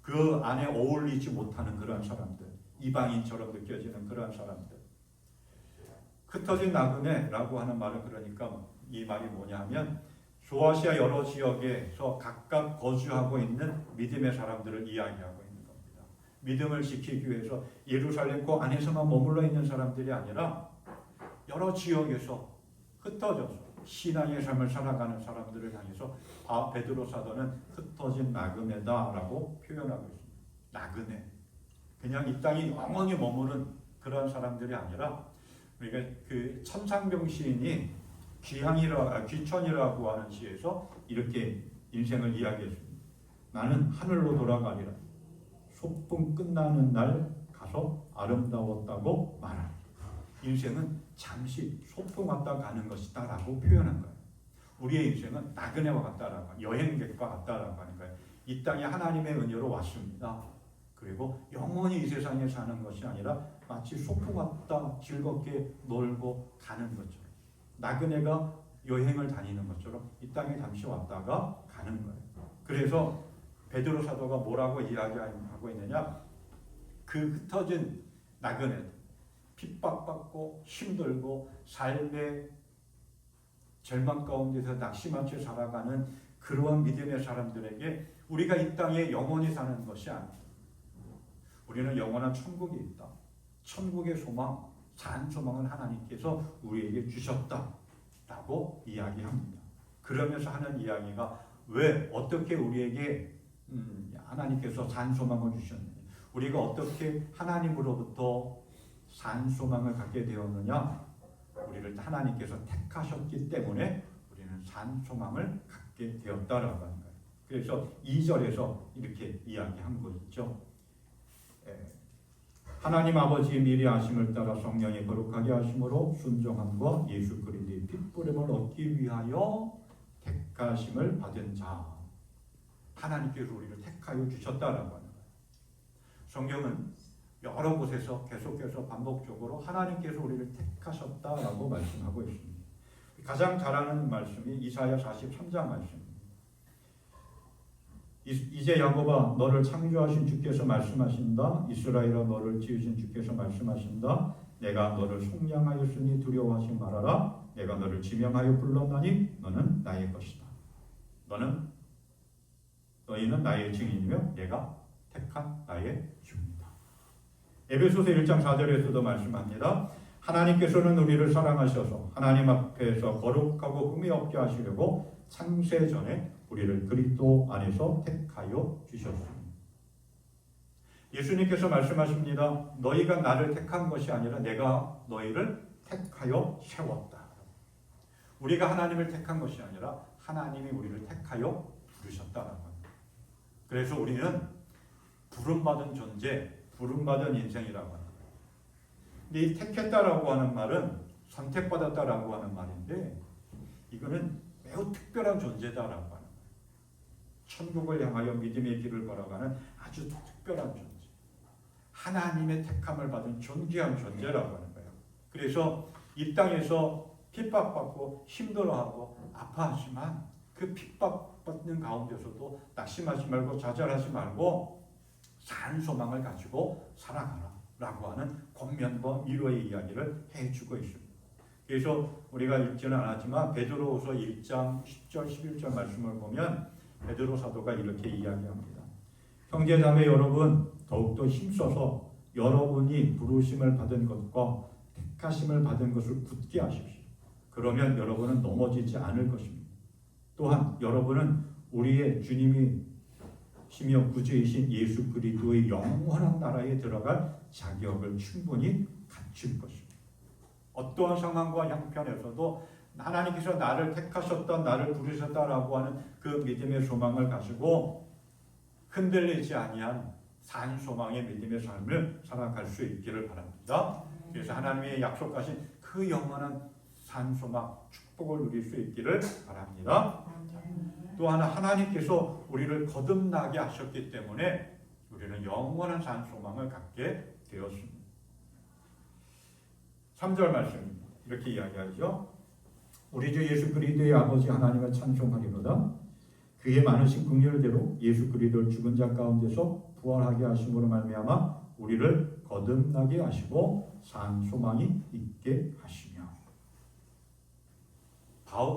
그 안에 어울리지 못하는 그런 사람들, 이방인처럼 느껴지는 그런 사람들. 흩어진 나그네라고 하는 말은 그러니까 이 말이 뭐냐 하면 소아시아 여러 지역에서 각각 거주하고 있는 믿음의 사람들을 이야기하고 있는 겁니다. 믿음을 지키기 위해서 예루살렘 그 안에서만 머물러 있는 사람들이 아니라 여러 지역에서 흩어져서 신앙의 삶을 살아가는 사람들을 향해서 베드로 사도는 흩어진 나그네다라고 표현하고 있습니다. 나그네. 그냥 이 땅에 영원히 머무는 그런 사람들이 아니라 우리가 그 천상병 시인이 귀천이라고 하는 시에서 이렇게 인생을 이야기했습니다. 나는 하늘로 돌아가리라. 소풍 끝나는 날 가서 아름다웠다고 말하리. 인생은 잠시 소풍 왔다 가는 것이다 라고 표현한 거예요. 우리의 인생은 나그네와 같다라고, 여행객과 같다라고 하는 거예요. 이 땅에 하나님의 은혜로 왔습니다. 그리고 영원히 이 세상에 사는 것이 아니라 마치 소풍 왔다 즐겁게 놀고 가는 것처럼, 나그네가 여행을 다니는 것처럼 이 땅에 잠시 왔다가 가는 거예요. 그래서 베드로 사도가 뭐라고 이야기하고 있느냐, 그 흩어진 나그네들, 핍박받고 힘들고 삶의 절망 가운데서 낙심한 채 살아가는 그러한 믿음의 사람들에게 우리가 이 땅에 영원히 사는 것이 아니다. 우리는 영원한 천국이 있다. 천국의 소망, 산 소망은 하나님께서 우리에게 주셨다라고 이야기합니다. 그러면서 하는 이야기가 왜 어떻게 우리에게 하나님께서 산 소망을 주셨느냐, 우리가 어떻게 하나님으로부터 산 소망을 갖게 되었느냐, 우리를 하나님께서 택하셨기 때문에 우리는 산 소망을 갖게 되었다라고 하는 거예요. 그래서 2절에서 이렇게 이야기한 것이죠. 하나님 아버지의 미리 아심을 따라 성령이 거룩하게 하심으로 순종함과 예수 그리스도의 핏부림을 얻기 위하여 택하심을 받은 자, 하나님께서 우리를 택하여 주셨다라고 하는 거예요. 성경은 여러 곳에서 계속해서 반복적으로 하나님께서 우리를 택하셨다라고 말씀하고 있습니다. 가장 잘 아는 말씀이 이사야 43장 말씀입니다. 이제 야곱아, 너를 창조하신 주께서 말씀하신다. 이스라엘아, 너를 지으신 주께서 말씀하신다. 내가 너를 속량하였으니 두려워하지 말아라. 내가 너를 지명하여 불렀나니 너는 나의 것이다. 너희는 나의 증인이며 내가 택한 나의 종이다. 에베소서 1장 4절에서도 말씀합니다. 하나님께서는 우리를 사랑하셔서 하나님 앞에서 거룩하고 흠이 없게 하시려고 창세 전에 우리를 그리스도 안에서 택하여 주셨습니다. 예수님께서 말씀하십니다. 너희가 나를 택한 것이 아니라 내가 너희를 택하여 세웠다. 우리가 하나님을 택한 것이 아니라 하나님이 우리를 택하여 부르셨다라고 합니다. 그래서 우리는 부름받은 존재, 부름받은 인생이라고 하는 거예요. 근데 이 택했다라고 하는 말은 선택받았다라고 하는 말인데, 이거는 매우 특별한 존재다라고 하는 거예요. 천국을 향하여 믿음의 길을 걸어가는 아주 특별한 존재, 하나님의 택함을 받은 존귀한 존재라고 하는 거예요. 그래서 이 땅에서 핍박받고 힘들어하고 아파하지만 그 핍박받는 가운데서도 낙심하지 말고 좌절하지 말고 산 소망을 가지고 살아가라 라고 하는 권면과 위로의 이야기를 해주고 있습니다. 그래서 우리가 읽지는 않았지만 베드로후서 1장 10절 11절 말씀을 보면 베드로 사도가 이렇게 이야기합니다. 형제자매 여러분, 더욱더 힘써서 여러분이 부르심을 받은 것과 택하심을 받은 것을 굳게 하십시오. 그러면 여러분은 넘어지지 않을 것입니다. 또한 여러분은 우리의 주님이 시며 구주이신 예수 그리스도의 영원한 나라에 들어갈 자격을 충분히 갖출 것입니다. 어떠한 상황과 형편에서도 하나님께서 나를 택하셨다, 나를 부르셨다라고 하는 그 믿음의 소망을 가지고 흔들리지 아니한 산 소망의 믿음의 삶을 살아갈 수 있기를 바랍니다. 그래서 하나님의 약속하신 그 영원한 산 소망, 축복을 누릴 수 있기를 바랍니다. 또 하나님께서 우리를 거듭나게 하셨기 때문에 우리는 영원한 산 소망을 갖게 되었습니다. 3절 말씀 이렇게 이야기하죠. 우리 주 예수 그리스도의 아버지 하나님을 찬송하리로다. 그의 많으신 긍휼대로 예수 그리스도를 죽은 자 가운데서 부활하게 하심으로 말미암아 우리를 거듭나게 하시고 산 소망이 있게 하시며.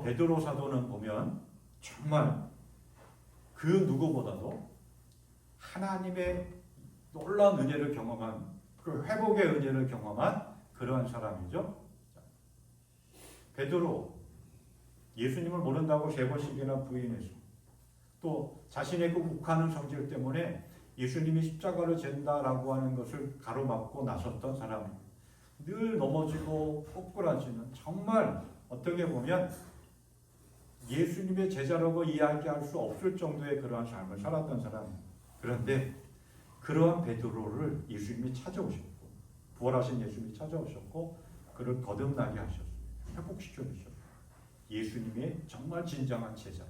베드로 사도는 보면 정말 그 누구보다도 하나님의 놀라운 은혜를 경험한, 그 회복의 은혜를 경험한 그러한 사람이죠. 베드로 예수님을 모른다고 3번씩이나 부인해서 또 자신의 그 욱하는 성질 때문에 예수님이 십자가를 진다라고 하는 것을 가로막고 나섰던 사람입니다. 늘 넘어지고 꼬꾸라지는, 정말 어떻게 보면 예수님의 제자라고 이야기할 수 없을 정도의 그러한 삶을 살았던 사람입니다. 그런데 그러한 베드로를 예수님이 찾아오셨고, 부활하신 예수님이 찾아오셨고 그를 거듭나게 하셨습니다. 회복시켜 주셨습니다. 예수님의 정말 진정한 제자,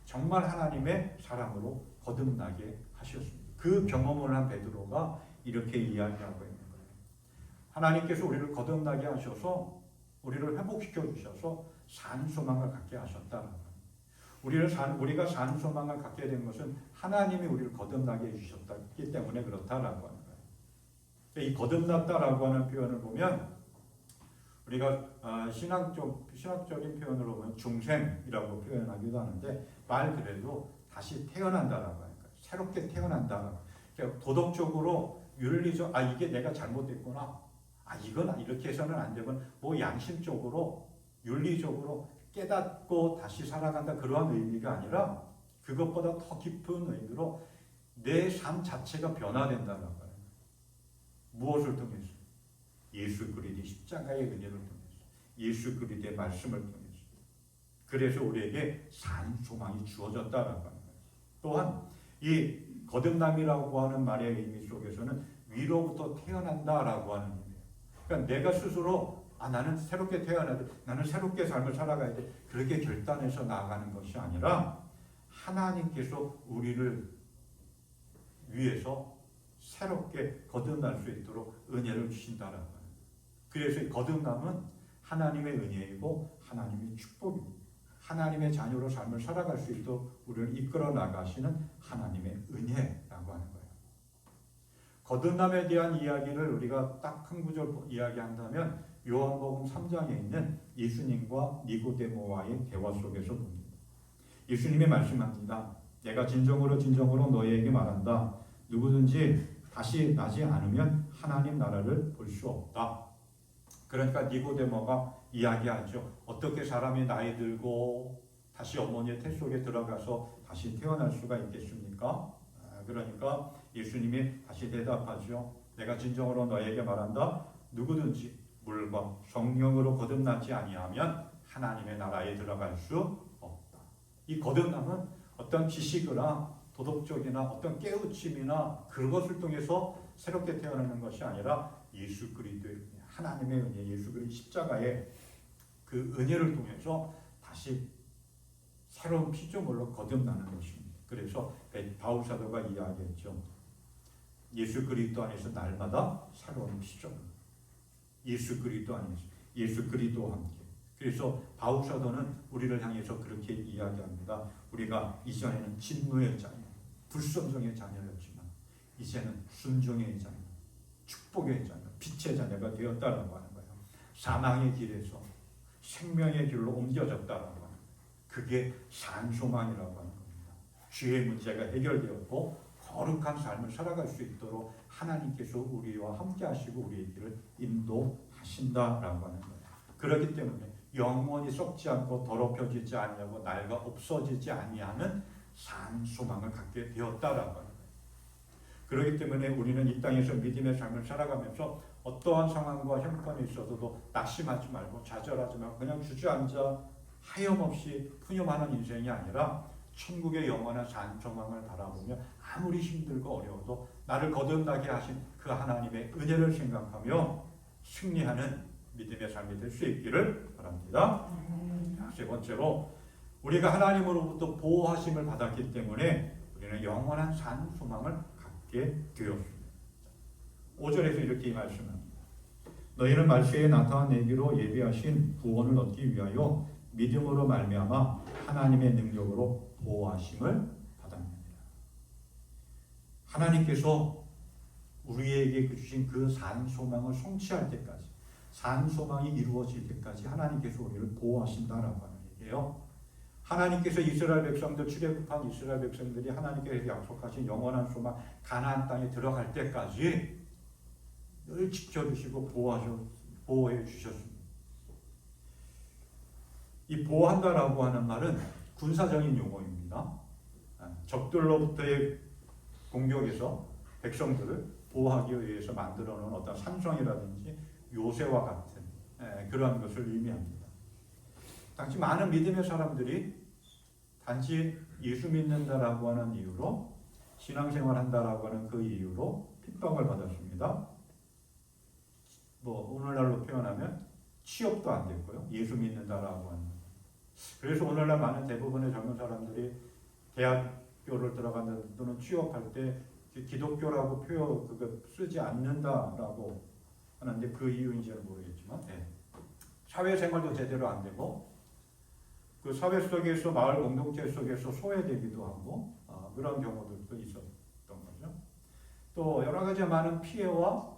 정말 하나님의 사람으로 거듭나게 하셨습니다. 그 경험을 한 베드로가 이렇게 이야기하고 있는 거예요. 하나님께서 우리를 거듭나게 하셔서 우리를 회복시켜 주셔서 산 소망을 갖게 하셨다는 거예요. 우리가 산 소망을 갖게 된 것은 하나님이 우리를 거듭나게 해주셨기 때문에 그렇다라고 하는 거예요. 이 거듭났다라고 하는 표현을 보면 우리가 신학적인 표현으로 보면 중생이라고 표현하기도 하는데, 말 그대로 다시 태어난다라고 하는 거예요. 새롭게 태어난다. 그러니까 도덕적으로 윤리적, 이게 내가 잘못됐구나, 이건 이렇게 해서는 안 되면 뭐 양심적으로 윤리적으로 깨닫고 다시 살아간다, 그러한 의미가 아니라 그것보다 더 깊은 의미로 내 삶 자체가 변화된다는 거예요. 무엇을 통해서? 예수 그리스도의 십자가의 은혜를 통해서, 예수 그리스도의 말씀을 통해서. 그래서 우리에게 산 소망이 주어졌다라고 하는 거예요. 또한 이 거듭남이라고 하는 말의 의미 속에서는 위로부터 태어난다라고 하는 의미예요. 그러니까 내가 스스로 나는 새롭게 태어나야 돼, 나는 새롭게 삶을 살아가야 돼, 그렇게 결단해서 나아가는 것이 아니라 하나님께서 우리를 위해서 새롭게 거듭날 수 있도록 은혜를 주신다라고 하는 거예요. 그래서 이 거듭남은 하나님의 은혜이고 하나님의 축복입니다. 하나님의 자녀로 삶을 살아갈 수 있도록 우리를 이끌어 나가시는 하나님의 은혜라고 하는 거예요. 거듭남에 대한 이야기를 우리가 딱 한 구절 이야기한다면 요한복음 3장에 있는 예수님과 니고데모와의 대화 속에서 봅니다. 예수님이 말씀합니다. 내가 진정으로 너희에게 말한다. 누구든지 다시 나지 않으면 하나님 나라를 볼 수 없다. 그러니까 니고데모가 이야기하죠. 어떻게 사람이 나이 들고 다시 어머니의 태 속에 들어가서 다시 태어날 수가 있겠습니까? 그러니까 예수님이 다시 대답하죠. 내가 진정으로 너에게 말한다. 누구든지 물과 성령으로 거듭나지 아니하면 하나님의 나라에 들어갈 수 없다. 이 거듭남은 어떤 지식이나 도덕적이나 어떤 깨우침이나 그것을 통해서 새롭게 태어나는 것이 아니라 예수 그리스도의 은혜, 하나님의 은혜, 예수 그리스도 십자가의 그 은혜를 통해서 다시 새로운 피조물로 거듭나는 것입니다. 그래서 바울 사도가 이야기했죠. 예수 그리스도 안에서 날마다 새로운 피조물. 예수 그리스도 안에서, 예수 그리스도와 함께. 그래서 바울 사도는 우리를 향해서 그렇게 이야기합니다. 우리가 이전에는 진노의 자녀, 불순종의 자녀였지만 이제는 순종의 자녀, 축복의 자녀, 빛의 자녀가 되었다라고 하는 거예요. 사망의 길에서 생명의 길로 옮겨졌다라고 하는 거예요. 그게 산 소망이라고 하는 겁니다. 죄의 문제가 해결되었고 거룩한 삶을 살아갈 수 있도록 하나님께서 우리와 함께 하시고 우리의 길을 인도하신다라고 하는 거예요. 그렇기 때문에 영원히 썩지 않고 더럽혀지지 아니하고 낡아 없어지지 아니하는 산 소망을 갖게 되었다라고 하는 거예요. 그렇기 때문에 우리는 이 땅에서 믿음의 삶을 살아가면서 어떠한 상황과 형편이 있어도 낙심하지 말고 좌절하지 말고 그냥 주저앉아 하염없이 푸념하는 인생이 아니라 천국의 영원한 산소망을 바라보며 아무리 힘들고 어려워도 나를 거듭나게 하신 그 하나님의 은혜를 생각하며 승리하는 믿음의 삶이 될 수 있기를 바랍니다. 세 번째로 우리가 하나님으로부터 보호하심을 받았기 때문에 우리는 영원한 산소망을 갖게 되었습니다. 5절에서 이렇게 말씀합니다. 너희는 말세에 나타내기로 예비하신 구원을 얻기 위하여 믿음으로 말미암아 하나님의 능력으로 보호하심을 받았느니라. 하나님께서 우리에게 주신 그 산소망을 성취할 때까지, 산소망이 이루어질 때까지 하나님께서 우리를 보호하신다라고 하는 얘기예요. 하나님께서 이스라엘 백성들, 출애굽한 이스라엘 백성들이 하나님께서 약속하신 영원한 소망 가나안 땅에 들어갈 때까지 늘 지켜주시고 보호해 주셨습니다. 이 보호한다라고 하는 말은 군사적인 용어입니다. 적들로부터의 공격에서 백성들을 보호하기 위해서 만들어 놓은 어떤 산성이라든지 요새와 같은 그러한 것을 의미합니다. 당시 많은 믿음의 사람들이 단지 예수 믿는다라고 하는 이유로 신앙생활 한다라고 하는 그 이유로 핍박을 받았습니다. 오늘날로 표현하면 취업도 안 됐고요. 예수 믿는다라고 하는. 그래서 오늘날 많은 대부분의 젊은 사람들이 대학교를 들어가는 또는 취업할 때 기독교라고 그거 쓰지 않는다라고 하는데 그 이유인지는 모르겠지만 사회생활도 제대로 안 되고 그 사회 속에서 마을 공동체 속에서 소외되기도 하고 그런 경우들도 있었던 거죠. 또 여러 가지 많은 피해와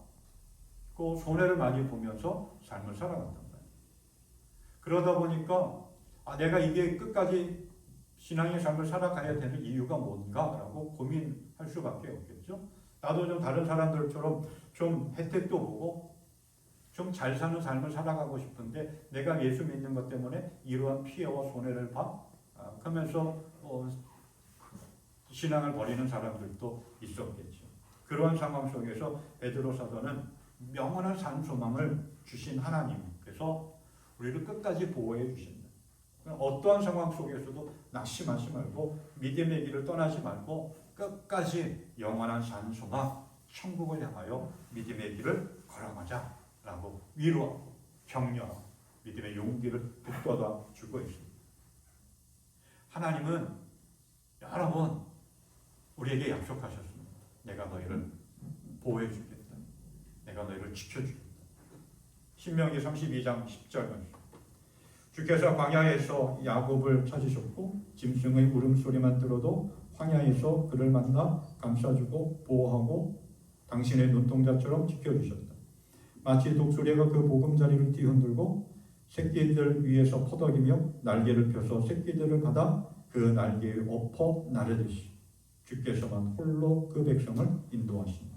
그 손해를 많이 보면서 삶을 살아갔단 말이에요. 그러다 보니까 내가 이게 끝까지 신앙의 삶을 살아가야 되는 이유가 뭔가라고 고민할 수밖에 없겠죠. 나도 좀 다른 사람들처럼 좀 혜택도 보고 좀 잘 사는 삶을 살아가고 싶은데 내가 예수 믿는 것 때문에 이러한 피해와 손해를 하면서 신앙을 버리는 사람들도 있었겠죠. 그러한 상황 속에서 베드로 사도는 영원한 산소망을 주신 하나님께서 우리를 끝까지 보호해 주신다. 어떠한 상황 속에서도 낙심하지 말고 믿음의 길을 떠나지 말고 끝까지 영원한 산소망 천국을 향하여 믿음의 길을 걸어가자라고 위로하고 격려하고 믿음의 용기를 북돋아 주고 있습니다. 하나님은 여러 번 우리에게 약속하셨습니다. 내가 너희를 보호해 주겠다. 내가 너희를 지켜주겠다. 신명기 32장 10절 말씀. 주께서 광야에서 야곱을 찾으셨고 짐승의 울음소리만 들어도 광야에서 그를 만나 감싸주고 보호하고 당신의 눈동자처럼 지켜주셨다. 마치 독수리가 그 보금자리를 뒤흔들고 새끼들 위에서 퍼덕이며 날개를 펴서 새끼들을 받아 그 날개에 엎어 나르듯이 주께서만 홀로 그 백성을 인도하신다.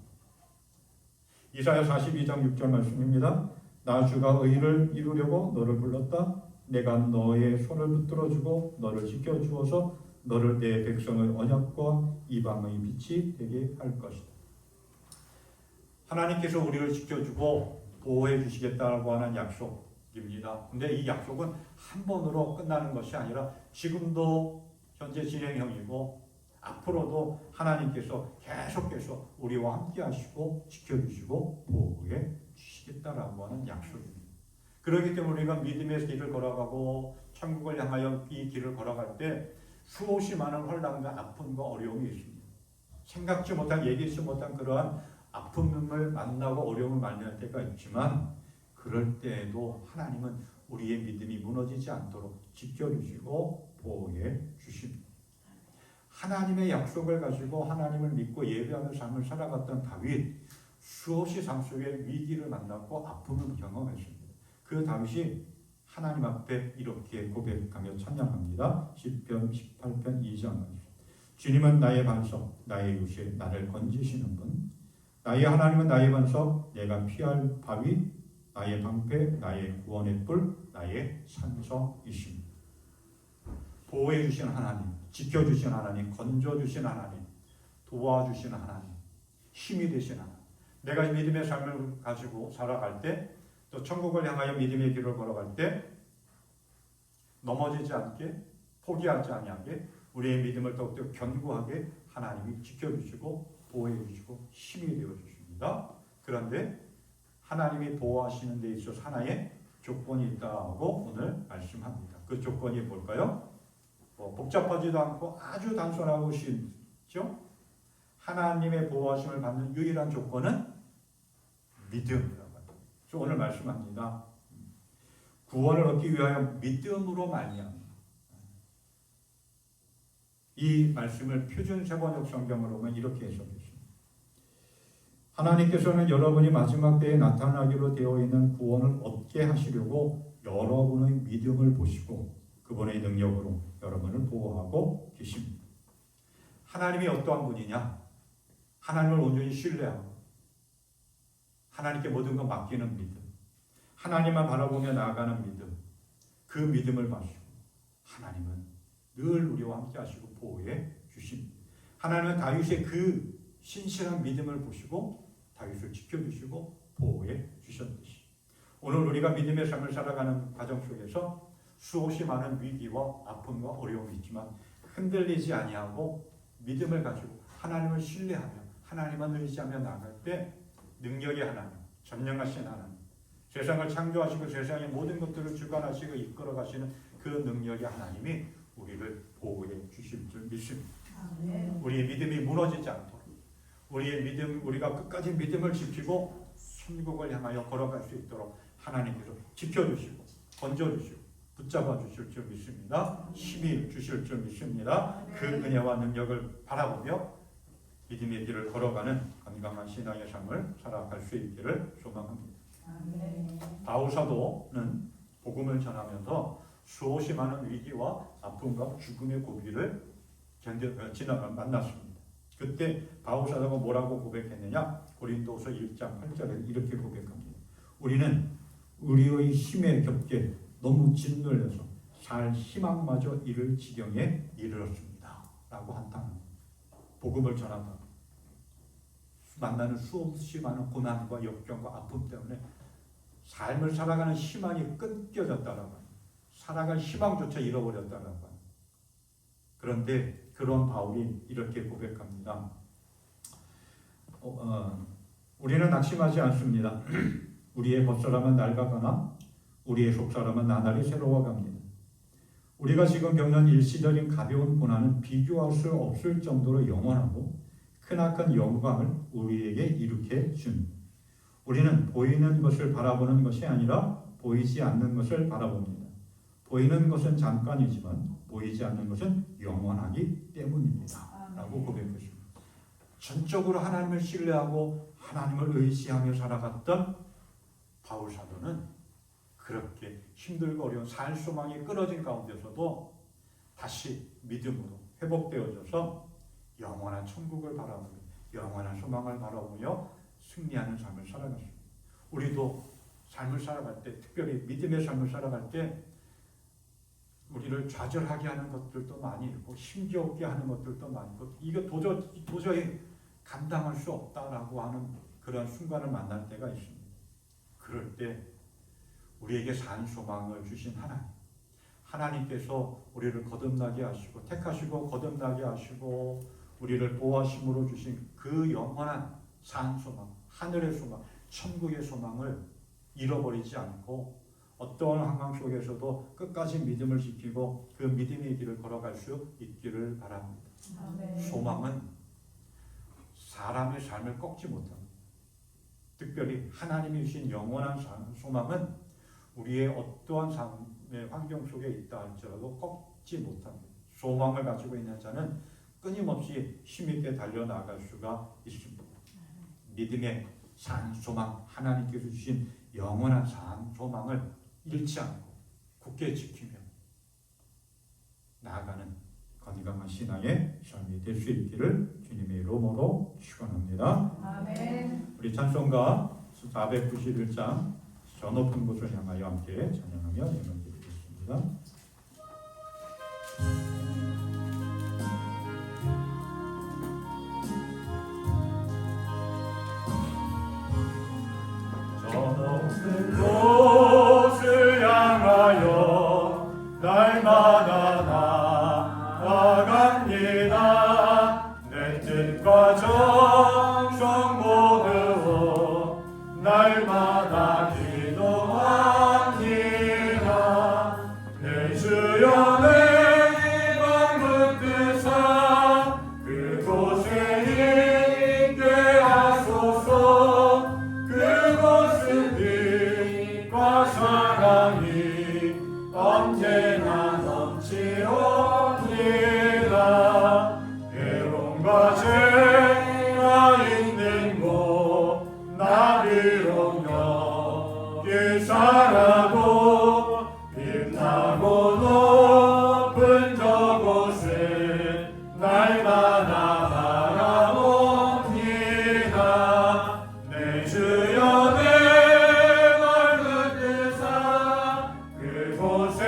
이사야 42장 6절 말씀입니다. 나 주가 의를 이루려고 너를 불렀다. 내가 너의 손을 붙들어주고 너를 지켜주어서 너를 내 백성의 언약과 이방의 빛이 되게 할 것이다. 하나님께서 우리를 지켜주고 보호해 주시겠다고 하는 약속입니다. 근데 이 약속은 한 번으로 끝나는 것이 아니라 지금도 현재 진행형이고 앞으로도 하나님께서 계속해서 우리와 함께 하시고 지켜주시고 보호해 주시겠다라고 하는 약속입니다. 그렇기 때문에 우리가 믿음의 길을 걸어가고 천국을 향하여 이 길을 걸어갈 때 수없이 많은 혼란과 아픔과 어려움이 있습니다. 생각지 못한 예기치 못한 그러한 아픔을 만나고 어려움을 만날 때가 있지만 그럴 때에도 하나님은 우리의 믿음이 무너지지 않도록 지켜주시고 보호해 주십니다. 하나님의 약속을 가지고 하나님을 믿고 예배하는 삶을 살아갔던 다윗 수없이 삶 속에 위기를 만났고 아픔을 경험했습니다. 그 다윗이 하나님 앞에 이렇게 고백하며 찬양합니다. 시편 18편 2장 주님은 나의 반석, 나의 요새, 나를 건지시는 분. 나의 하나님은 나의 반석, 내가 피할 바위, 나의 방패, 나의 구원의 뿔, 나의 산성이십니다. 보호해 주신 하나님, 지켜주신 하나님, 건져주신 하나님, 도와주신 하나님. 힘이 되신 하나님. 내가 믿음의 삶을 가지고 살아갈 때, 또 천국을 향하여 믿음의 길을 걸어갈 때 넘어지지 않게, 포기하지 아니하게 우리의 믿음을 더욱더 견고하게 하나님이 지켜주시고 보호해주시고 힘이 되어주십니다. 그런데 하나님이 보호하시는 데 있어서 하나의 조건이 있다고 오늘 말씀합니다. 그 조건이 뭘까요? 복잡하지도 않고 아주 단순하고 쉽죠? 하나님의 보호하심을 받는 유일한 조건은 믿음이라고 합니다. 오늘 말씀합니다. 구원을 얻기 위하여 믿음으로 말미암아. 이 말씀을 표준 세번역 성경으로 보면 이렇게 해석했습니다. 하나님께서는 여러분이 마지막 때에 나타나기로 되어 있는 구원을 얻게 하시려고 여러분의 믿음을 보시고 그분의 능력으로 여러분을 보호하고 계십니다. 하나님이 어떠한 분이냐? 하나님을 온전히 신뢰하고 하나님께 모든 것 맡기는 믿음, 하나님만 바라보며 나아가는 믿음, 그 믿음을 가지고 하나님은 늘 우리와 함께 하시고 보호해 주십니다. 하나님은 다윗의 그 신실한 믿음을 보시고 다윗을 지켜주시고 보호해 주셨듯이 오늘 우리가 믿음의 삶을 살아가는 과정 속에서 수없이 많은 위기와 아픔과 어려움이 있지만 흔들리지 아니하고 믿음을 가지고 하나님을 신뢰하며 하나님만 의지하며 나아갈 때 능력의 하나님, 전능하신 하나님, 세상을 창조하시고 세상의 모든 것들을 주관하시고 이끌어 가시는 그 능력의 하나님이 우리를 보호해 주실 줄 믿습니다. 우리의 믿음이 무너지지 않도록 우리의 믿음, 우리가 끝까지 믿음을 지키고 천국을 향하여 걸어갈 수 있도록 하나님께서 지켜주시고 건져주시고 붙잡아 주실 줄 믿습니다. 힘이 주실 줄 믿습니다. 그 은혜와 능력을 바라보며 믿음의 길을 걸어가는 건강한 신앙의 삶을 살아갈 수 있기를 소망합니다. 바울 사도는 복음을 전하면서 수없이 많은 위기와 아픔과 죽음의 고비를 만났습니다. 그때 바울 사도가 뭐라고 고백했느냐? 고린도서 1장 8절에 이렇게 고백합니다. 우리는 우리의 힘에 겹게 너무 짓눌려서 살 희망마저 잃을 지경에 이르렀습니다. 라고 한탄합니다. 복음을 전한다. 만나는 수없이 많은 고난과 역경과 아픔 때문에 삶을 살아가는 희망이 끊겨졌다라고 합니다. 살아갈 희망조차 잃어버렸다라고 합니다. 그런데 그런 바울이 이렇게 고백합니다. 우리는 낙심하지 않습니다. 우리의 겉사람은 낡아가나 우리의 속사람은 나날이 새로워갑니다. 우리가 지금 겪는 일시적인 가벼운 고난은 비교할 수 없을 정도로 영원하고 크나큰 영광을 우리에게 일으켜 줍니다. 우리는 보이는 것을 바라보는 것이 아니라 보이지 않는 것을 바라봅니다. 보이는 것은 잠깐이지만 보이지 않는 것은 영원하기 때문입니다. 라고 고백했습니다. 전적으로 하나님을 신뢰하고 하나님을 의지하며 살아갔던 바울 사도는 그렇게 힘들고 어려운 살 소망이 끊어진 가운데서도 다시 믿음으로 회복되어져서 영원한 천국을 바라보며 영원한 소망을 바라보며 승리하는 삶을 살아갔습니다. 우리도 삶을 살아갈 때, 특별히 믿음의 삶을 살아갈 때 우리를 좌절하게 하는 것들도 많이 있고 힘겹게 하는 것들도 많이 있고 이거 도저히 감당할 수 없다라고 하는 그런 순간을 만날 때가 있습니다. 그럴 때 우리에게 산 소망을 주신 하나님께서 우리를 거듭나게 하시고 택하시고 거듭나게 하시고 우리를 보호하심으로 주신 그 영원한 산 소망, 하늘의 소망, 천국의 소망을 잃어버리지 않고 어떠한 환경 속에서도 끝까지 믿음을 지키고 그 믿음의 길을 걸어갈 수 있기를 바랍니다. 소망은 사람의 삶을 꺾지 못합니다. 특별히 하나님이 주신 영원한 소망은 우리의 어떠한 삶의 환경 속에 있다 할지라도 꺾지 못합니다. 소망을 가지고 있는 자는 끊임없이 힘있게 달려나갈 수가 있습니다. 믿음의 산 소망, 하나님께서 주신 영원한 산 소망을 잃지 않고 굳게 지키며 나아가는 건강한 신앙의 삶이 될 수 있기를 주님의 이름으로 축원합니다. 아멘. 우리 찬송가 491장 저 높은 곳을 향하여 함께 찬양하며 예언 드리겠습니다. 언제나 넘치옵니다. 애롱과 죄가 있는 곳 나 비록 여기 살아도 빛나고 높은 저곳을 날마다 바라봅니다. 내 주여 내 말 붙드사 그곳에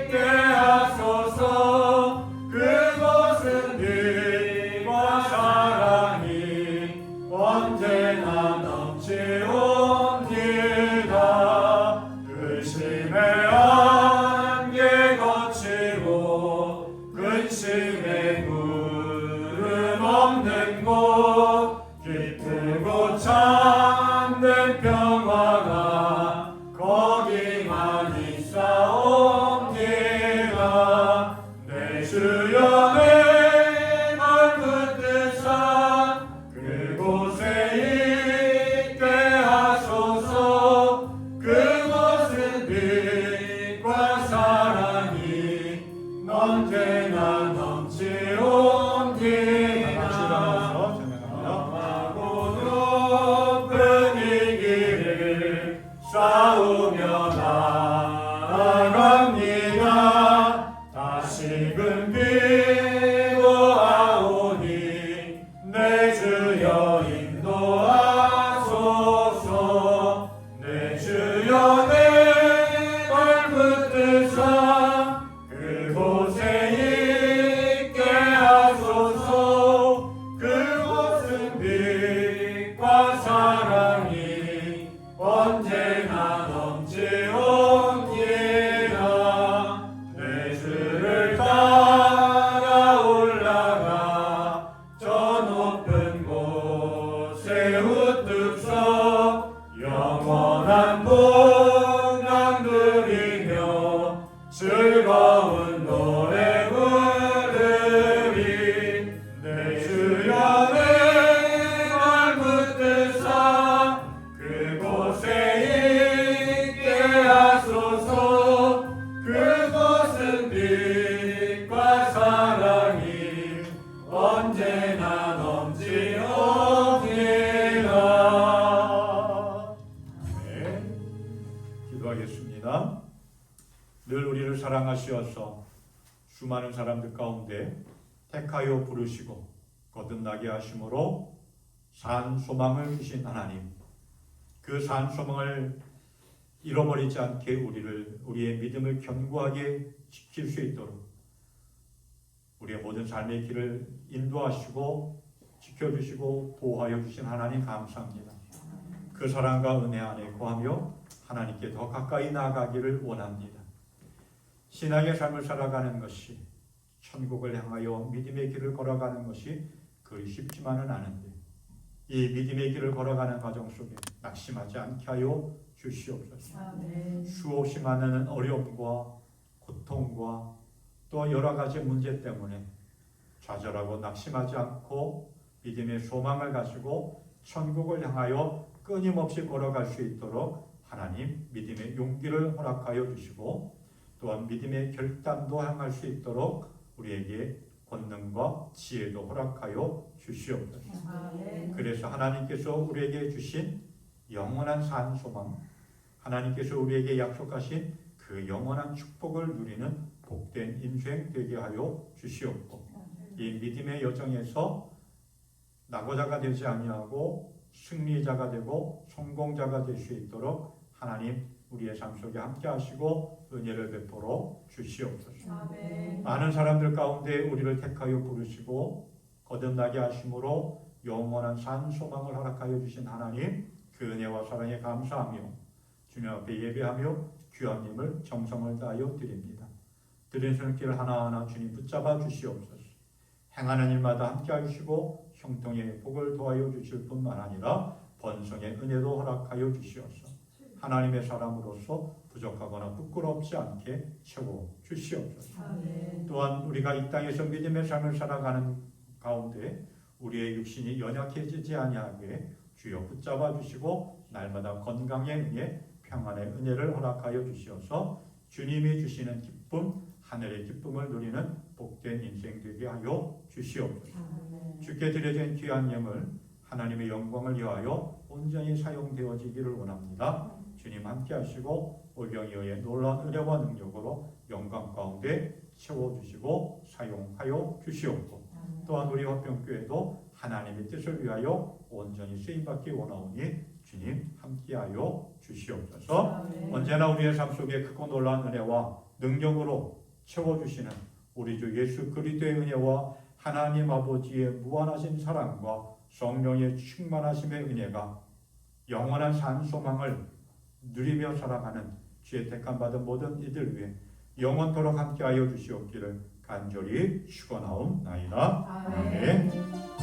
있게 하소서. 그곳은 빛과 사랑이 언제나 넘치옵니다. 의심의 안개 거치고 근심의 물은 없는 곳 깊고 참된 평화가 거기만 있사옵니다. 내 주여 내 말 붙드사 그곳에 있게 하소서. 그곳은 빛과 사랑이 언제나 넘치옵니다. 하고 높은 이 길을 싸우며 나아갑니다. 다시금 기도하오니 내 주여 인도하소서. 내 주여 내 말 붙드사 그곳에 있게 하소서. 그곳은 빛과 사랑이 언제나 넘치옵니다. 내 주를 따라 올라가 저 높은 곳에 우뚝 서 영원한 풍랑 누리며 즐거운 노래 부르리. 내 주여 내 말 붙드사 그곳에 있게 하소서. 그곳은 빛과 사랑이 언제나 넘치옵니다. 네, 기도하겠습니다. 늘 우리를 사랑하시어서 수많은 사람들 가운데 택하여 부르시고 거듭나게 하심으로 산 소망을 주신 하나님, 그 산 소망을 잃어버리지 않게 우리의 믿음을 견고하게 지킬 수 있도록 우리의 모든 삶의 길을 인도하시고 지켜주시고 보호하여 주신 하나님 감사합니다. 그 사랑과 은혜 안에 거하며 하나님께 더 가까이 나아가기를 원합니다. 신앙의 삶을 살아가는 것이, 천국을 향하여 믿음의 길을 걸어가는 것이 그리 쉽지만은 않은데, 이 믿음의 길을 걸어가는 과정 속에 낙심하지 않게 하여 주시옵소서. 수없이 많은 어려움과 고통과 또 여러 가지 문제 때문에 좌절하고 낙심하지 않고 믿음의 소망을 가지고 천국을 향하여 끊임없이 걸어갈 수 있도록 하나님 믿음의 용기를 허락하여 주시고, 또한 믿음의 결단도 향할 수 있도록 우리에게 권능과 지혜도 허락하여 주시옵소서. 그래서 하나님께서 우리에게 주신 영원한 산 소망, 하나님께서 우리에게 약속하신 그 영원한 축복을 누리는 복된 인생 되게 하여 주시옵고, 이 믿음의 여정에서 낙오자가 되지 아니하고 승리자가 되고 성공자가 될 수 있도록 하나님 우리의 삶 속에 함께 하시고 은혜를 베풀어 주시옵소서. 많은 사람들 가운데 우리를 택하여 부르시고 거듭나게 하심으로 영원한 산 소망을 허락하여 주신 하나님, 그 은혜와 사랑에 감사하며 주님 앞에 예배하며 귀함님을 정성을 다하여 드립니다. 드린 손길 하나하나 주님 붙잡아 주시옵소서. 행하는 일마다 함께 하시고 형통의 복을 도하여 주실 뿐만 아니라 번성의 은혜도 허락하여 주시옵소서. 하나님의 사람으로서 부족하거나 부끄럽지 않게 채워 주시옵소서. 또한 우리가 이 땅에서 믿음의 삶을 살아가는 가운데 우리의 육신이 연약해지지 아니하게 주여 붙잡아 주시고 날마다 건강의 은혜, 평안의 은혜를 허락하여 주시어서 주님이 주시는 기쁨, 하늘의 기쁨을 누리는 복된 인생 되게 하여 주시옵소서. 주께 드려진 귀한 예물 하나님의 영광을 위하여 온전히 사용되어지기를 원합니다. 주님 함께 하시고 오병이어의 놀라운 은혜와 능력으로 영광 가운데 채워주시고 사용하여 주시옵고, 또한 우리 화평교회도 하나님의 뜻을 위하여 온전히 쓰임받기 원하오니 주님 함께하여 주시옵소서. 언제나 우리의 삶 속에 크고 놀라운 은혜와 능력으로 채워주시는 우리 주 예수 그리스도의 은혜와 하나님 아버지의 무한하신 사랑과 성령의 충만하심의 은혜가 영원한 산 소망을 누리며 살아가는 주의 택함 받은 모든 이들 위해 영원토록 함께하여 주시옵기를 간절히 축원하옵나이다. 아멘.